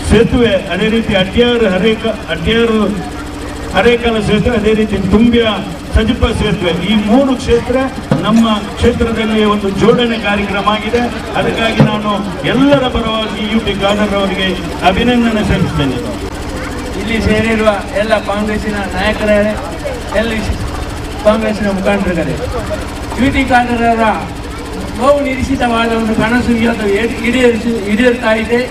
[SPEAKER 7] ಸೇತುವೆ, ಅದೇ ರೀತಿ ಅಡ್ಯಾರು ಅರೇಕಲ ಸೇತುವೆ, ಅದೇ ರೀತಿ ತುಂಬ್ಯ ಸಜಿಪ ಸೇತುವೆ, ಈ 3 ಕ್ಷೇತ್ರ ನಮ್ಮ ಕ್ಷೇತ್ರದಲ್ಲಿ ಒಂದು ಜೋಡಣೆ ಕಾರ್ಯಕ್ರಮ ಆಗಿದೆ. ಅದಕ್ಕಾಗಿ ನಾನು ಎಲ್ಲರ ಪರವಾಗಿ UT ಖಾದರ್ ಅವರಿಗೆ ಅಭಿನಂದನೆ ಸಲ್ಲಿಸ್ತೇನೆ.
[SPEAKER 9] ಇಲ್ಲಿ ಸೇರಿರುವ ಎಲ್ಲ ಕಾಂಗ್ರೆಸ್ಸಿನ ನಾಯಕರೇ, ಎಲ್ಲ ಕಾಂಗ್ರೆಸ್ಸಿನ ಮುಖಂಡರುಗಳೇ, UT ಖಾದರ್ ಅವರ ಬಹು ನಿರೀಕ್ಷಿತವಾದ ಒಂದು ಕನಸು ಇವತ್ತು ಈಡೇರ್ತಾ ಇದೆ.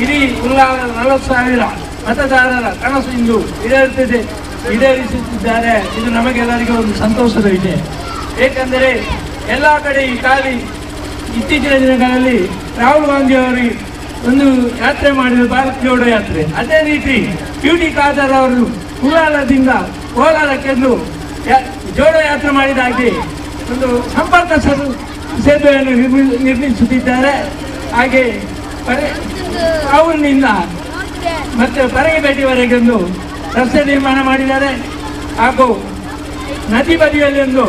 [SPEAKER 9] ಇಡೀ ಉಳ್ಳಾಲ 40,000 ಮತದಾರರ ಕನಸು ಇಂದು ಈಡೇರಿಸುತ್ತಿದ್ದಾರೆ. ಇದು ನಮಗೆಲ್ಲರಿಗೂ ಒಂದು ಸಂತೋಷದ ವಿಷಯ. ಏಕೆಂದರೆ ಎಲ್ಲ ಕಡೆ ಈ ಖಾಲಿ ಇತ್ತೀಚಿನ ದಿನಗಳಲ್ಲಿ ರಾಹುಲ್ ಗಾಂಧಿ ಅವರಿಗೆ ಒಂದು ಯಾತ್ರೆ ಮಾಡಿದ ಭಾರತ್ ಜೋಡೋ ಯಾತ್ರೆ, ಅದೇ ರೀತಿ UT ಖಾದರ್ ಅವರು ಉಳ್ಳಾಲದಿಂದ ಕೋಲಾರಕ್ಕೆಂದು ಜೋಡೋ ಯಾತ್ರೆ ಮಾಡಿದ ಹಾಗೆ ಒಂದು ಸಂಪರ್ಕ ಸೇತುವೆಯನ್ನು ನಿರ್ಮಿಸುತ್ತಿದ್ದಾರೆ. ಹಾಗೆ ಅವರಿನಿಂದ ಮತ್ತೆ ಪರಗಿಪೇಟೆವರೆಗೊಂದು ರಸ್ತೆ ನಿರ್ಮಾಣ ಮಾಡಿದ್ದಾರೆ. ಹಾಗೂ ನದಿ ಬದಿಯಲ್ಲಿ ಒಂದು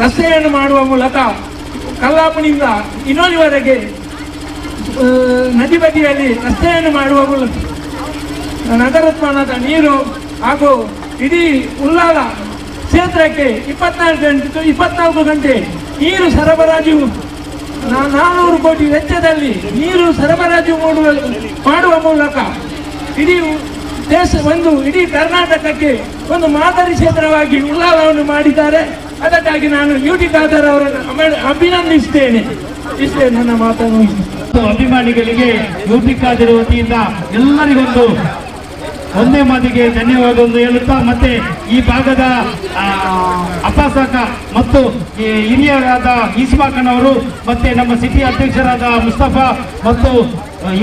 [SPEAKER 9] ರಸ್ತೆಯನ್ನು ಮಾಡುವ ಮೂಲಕ ಕಲ್ಲಾಪುನಿಂದ ಇನ್ನೋಲಿವರೆಗೆ ನದಿ ಬದಿಯಲ್ಲಿ ರಸ್ತೆಯನ್ನು ಮಾಡುವ ಮೂಲಕ ನಗರೋತ್ಮಾನದ ನೀರು ಹಾಗೂ ಇಡೀ ಉಳ್ಳಾಲ ಕ್ಷೇತ್ರಕ್ಕೆ 24 ಗಂಟೆ ನೀರು ಸರಬರಾಜು 400 ಕೋಟಿ ವೆಚ್ಚದಲ್ಲಿ ನೀರು ಸರಬರಾಜು ಮಾಡುವ ಮೂಲಕ ಇಡೀ ಒಂದು ಇಡೀ ಕರ್ನಾಟಕಕ್ಕೆ ಒಂದು ಮಾದರಿ ಕ್ಷೇತ್ರವಾಗಿ ಉಳ್ಳಾಲವನ್ನು ಮಾಡಿದ್ದಾರೆ. ಅದಕ್ಕಾಗಿ ನಾನು ಯುಟಿ ಖಾದರ್ ಅವರನ್ನು ಅಭಿನಂದಿಸ್ತೇನೆ. ಇಷ್ಟೇ ನನ್ನ ಮಾತನ್ನು.
[SPEAKER 7] ಅಭಿಮಾನಿಗಳಿಗೆ ಯುಟಿ ಖಾದರ್ ವತಿಯಿಂದ ಎಲ್ಲರಿಗೊಂದು ಒಂದೇ ಮಾತಿಗೆ ಧನ್ಯವಾದವನ್ನು ಹೇಳುತ್ತಾ, ಮತ್ತೆ ಈ ಭಾಗದ ಅಪಾಸಕ ಮತ್ತು ಹಿರಿಯರಾದ ಈಸ್ಮಾಕನವರು ಮತ್ತೆ ನಮ್ಮ ಸಿಟಿ ಅಧ್ಯಕ್ಷರಾದ ಮುಸ್ತಫಾ ಮತ್ತು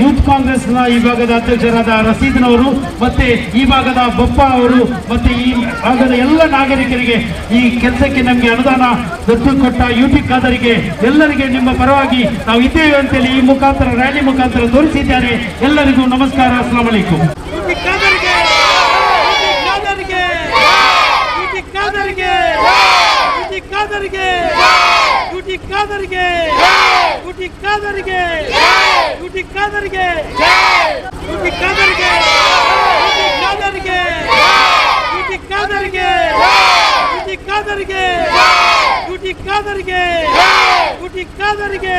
[SPEAKER 7] ಯೂತ್ ಕಾಂಗ್ರೆಸ್ನ ಈ ಭಾಗದ ಅಧ್ಯಕ್ಷರಾದ ರಸೀದ್ನವರು ಮತ್ತೆ ಈ ಭಾಗದ ಬೊಪ್ಪ ಅವರು ಮತ್ತೆ ಈ ಭಾಗದ ಎಲ್ಲ ನಾಗರಿಕರಿಗೆ ಈ ಕೆಲಸಕ್ಕೆ ನಮಗೆ ಅನುದಾನ ದತ್ತು ಕೊಟ್ಟ ಯುಟಿ ಖಾದರಿಗೆ ಎಲ್ಲರಿಗೆ ನಿಮ್ಮ ಪರವಾಗಿ ನಾವು ಇದ್ದೇವೆ ಅಂತೇಳಿ ಈ ಮುಖಾಂತರ ರ್ಯಾಲಿ ಮುಖಾಂತರ ತೋರಿಸಿದ್ದಾರೆ. ಎಲ್ಲರಿಗೂ ನಮಸ್ಕಾರ. ಅಸ್ಲಾಂ ವಲೈಕುಂ.
[SPEAKER 9] ಯುಟಿ ಖಾದರ್ಗೆ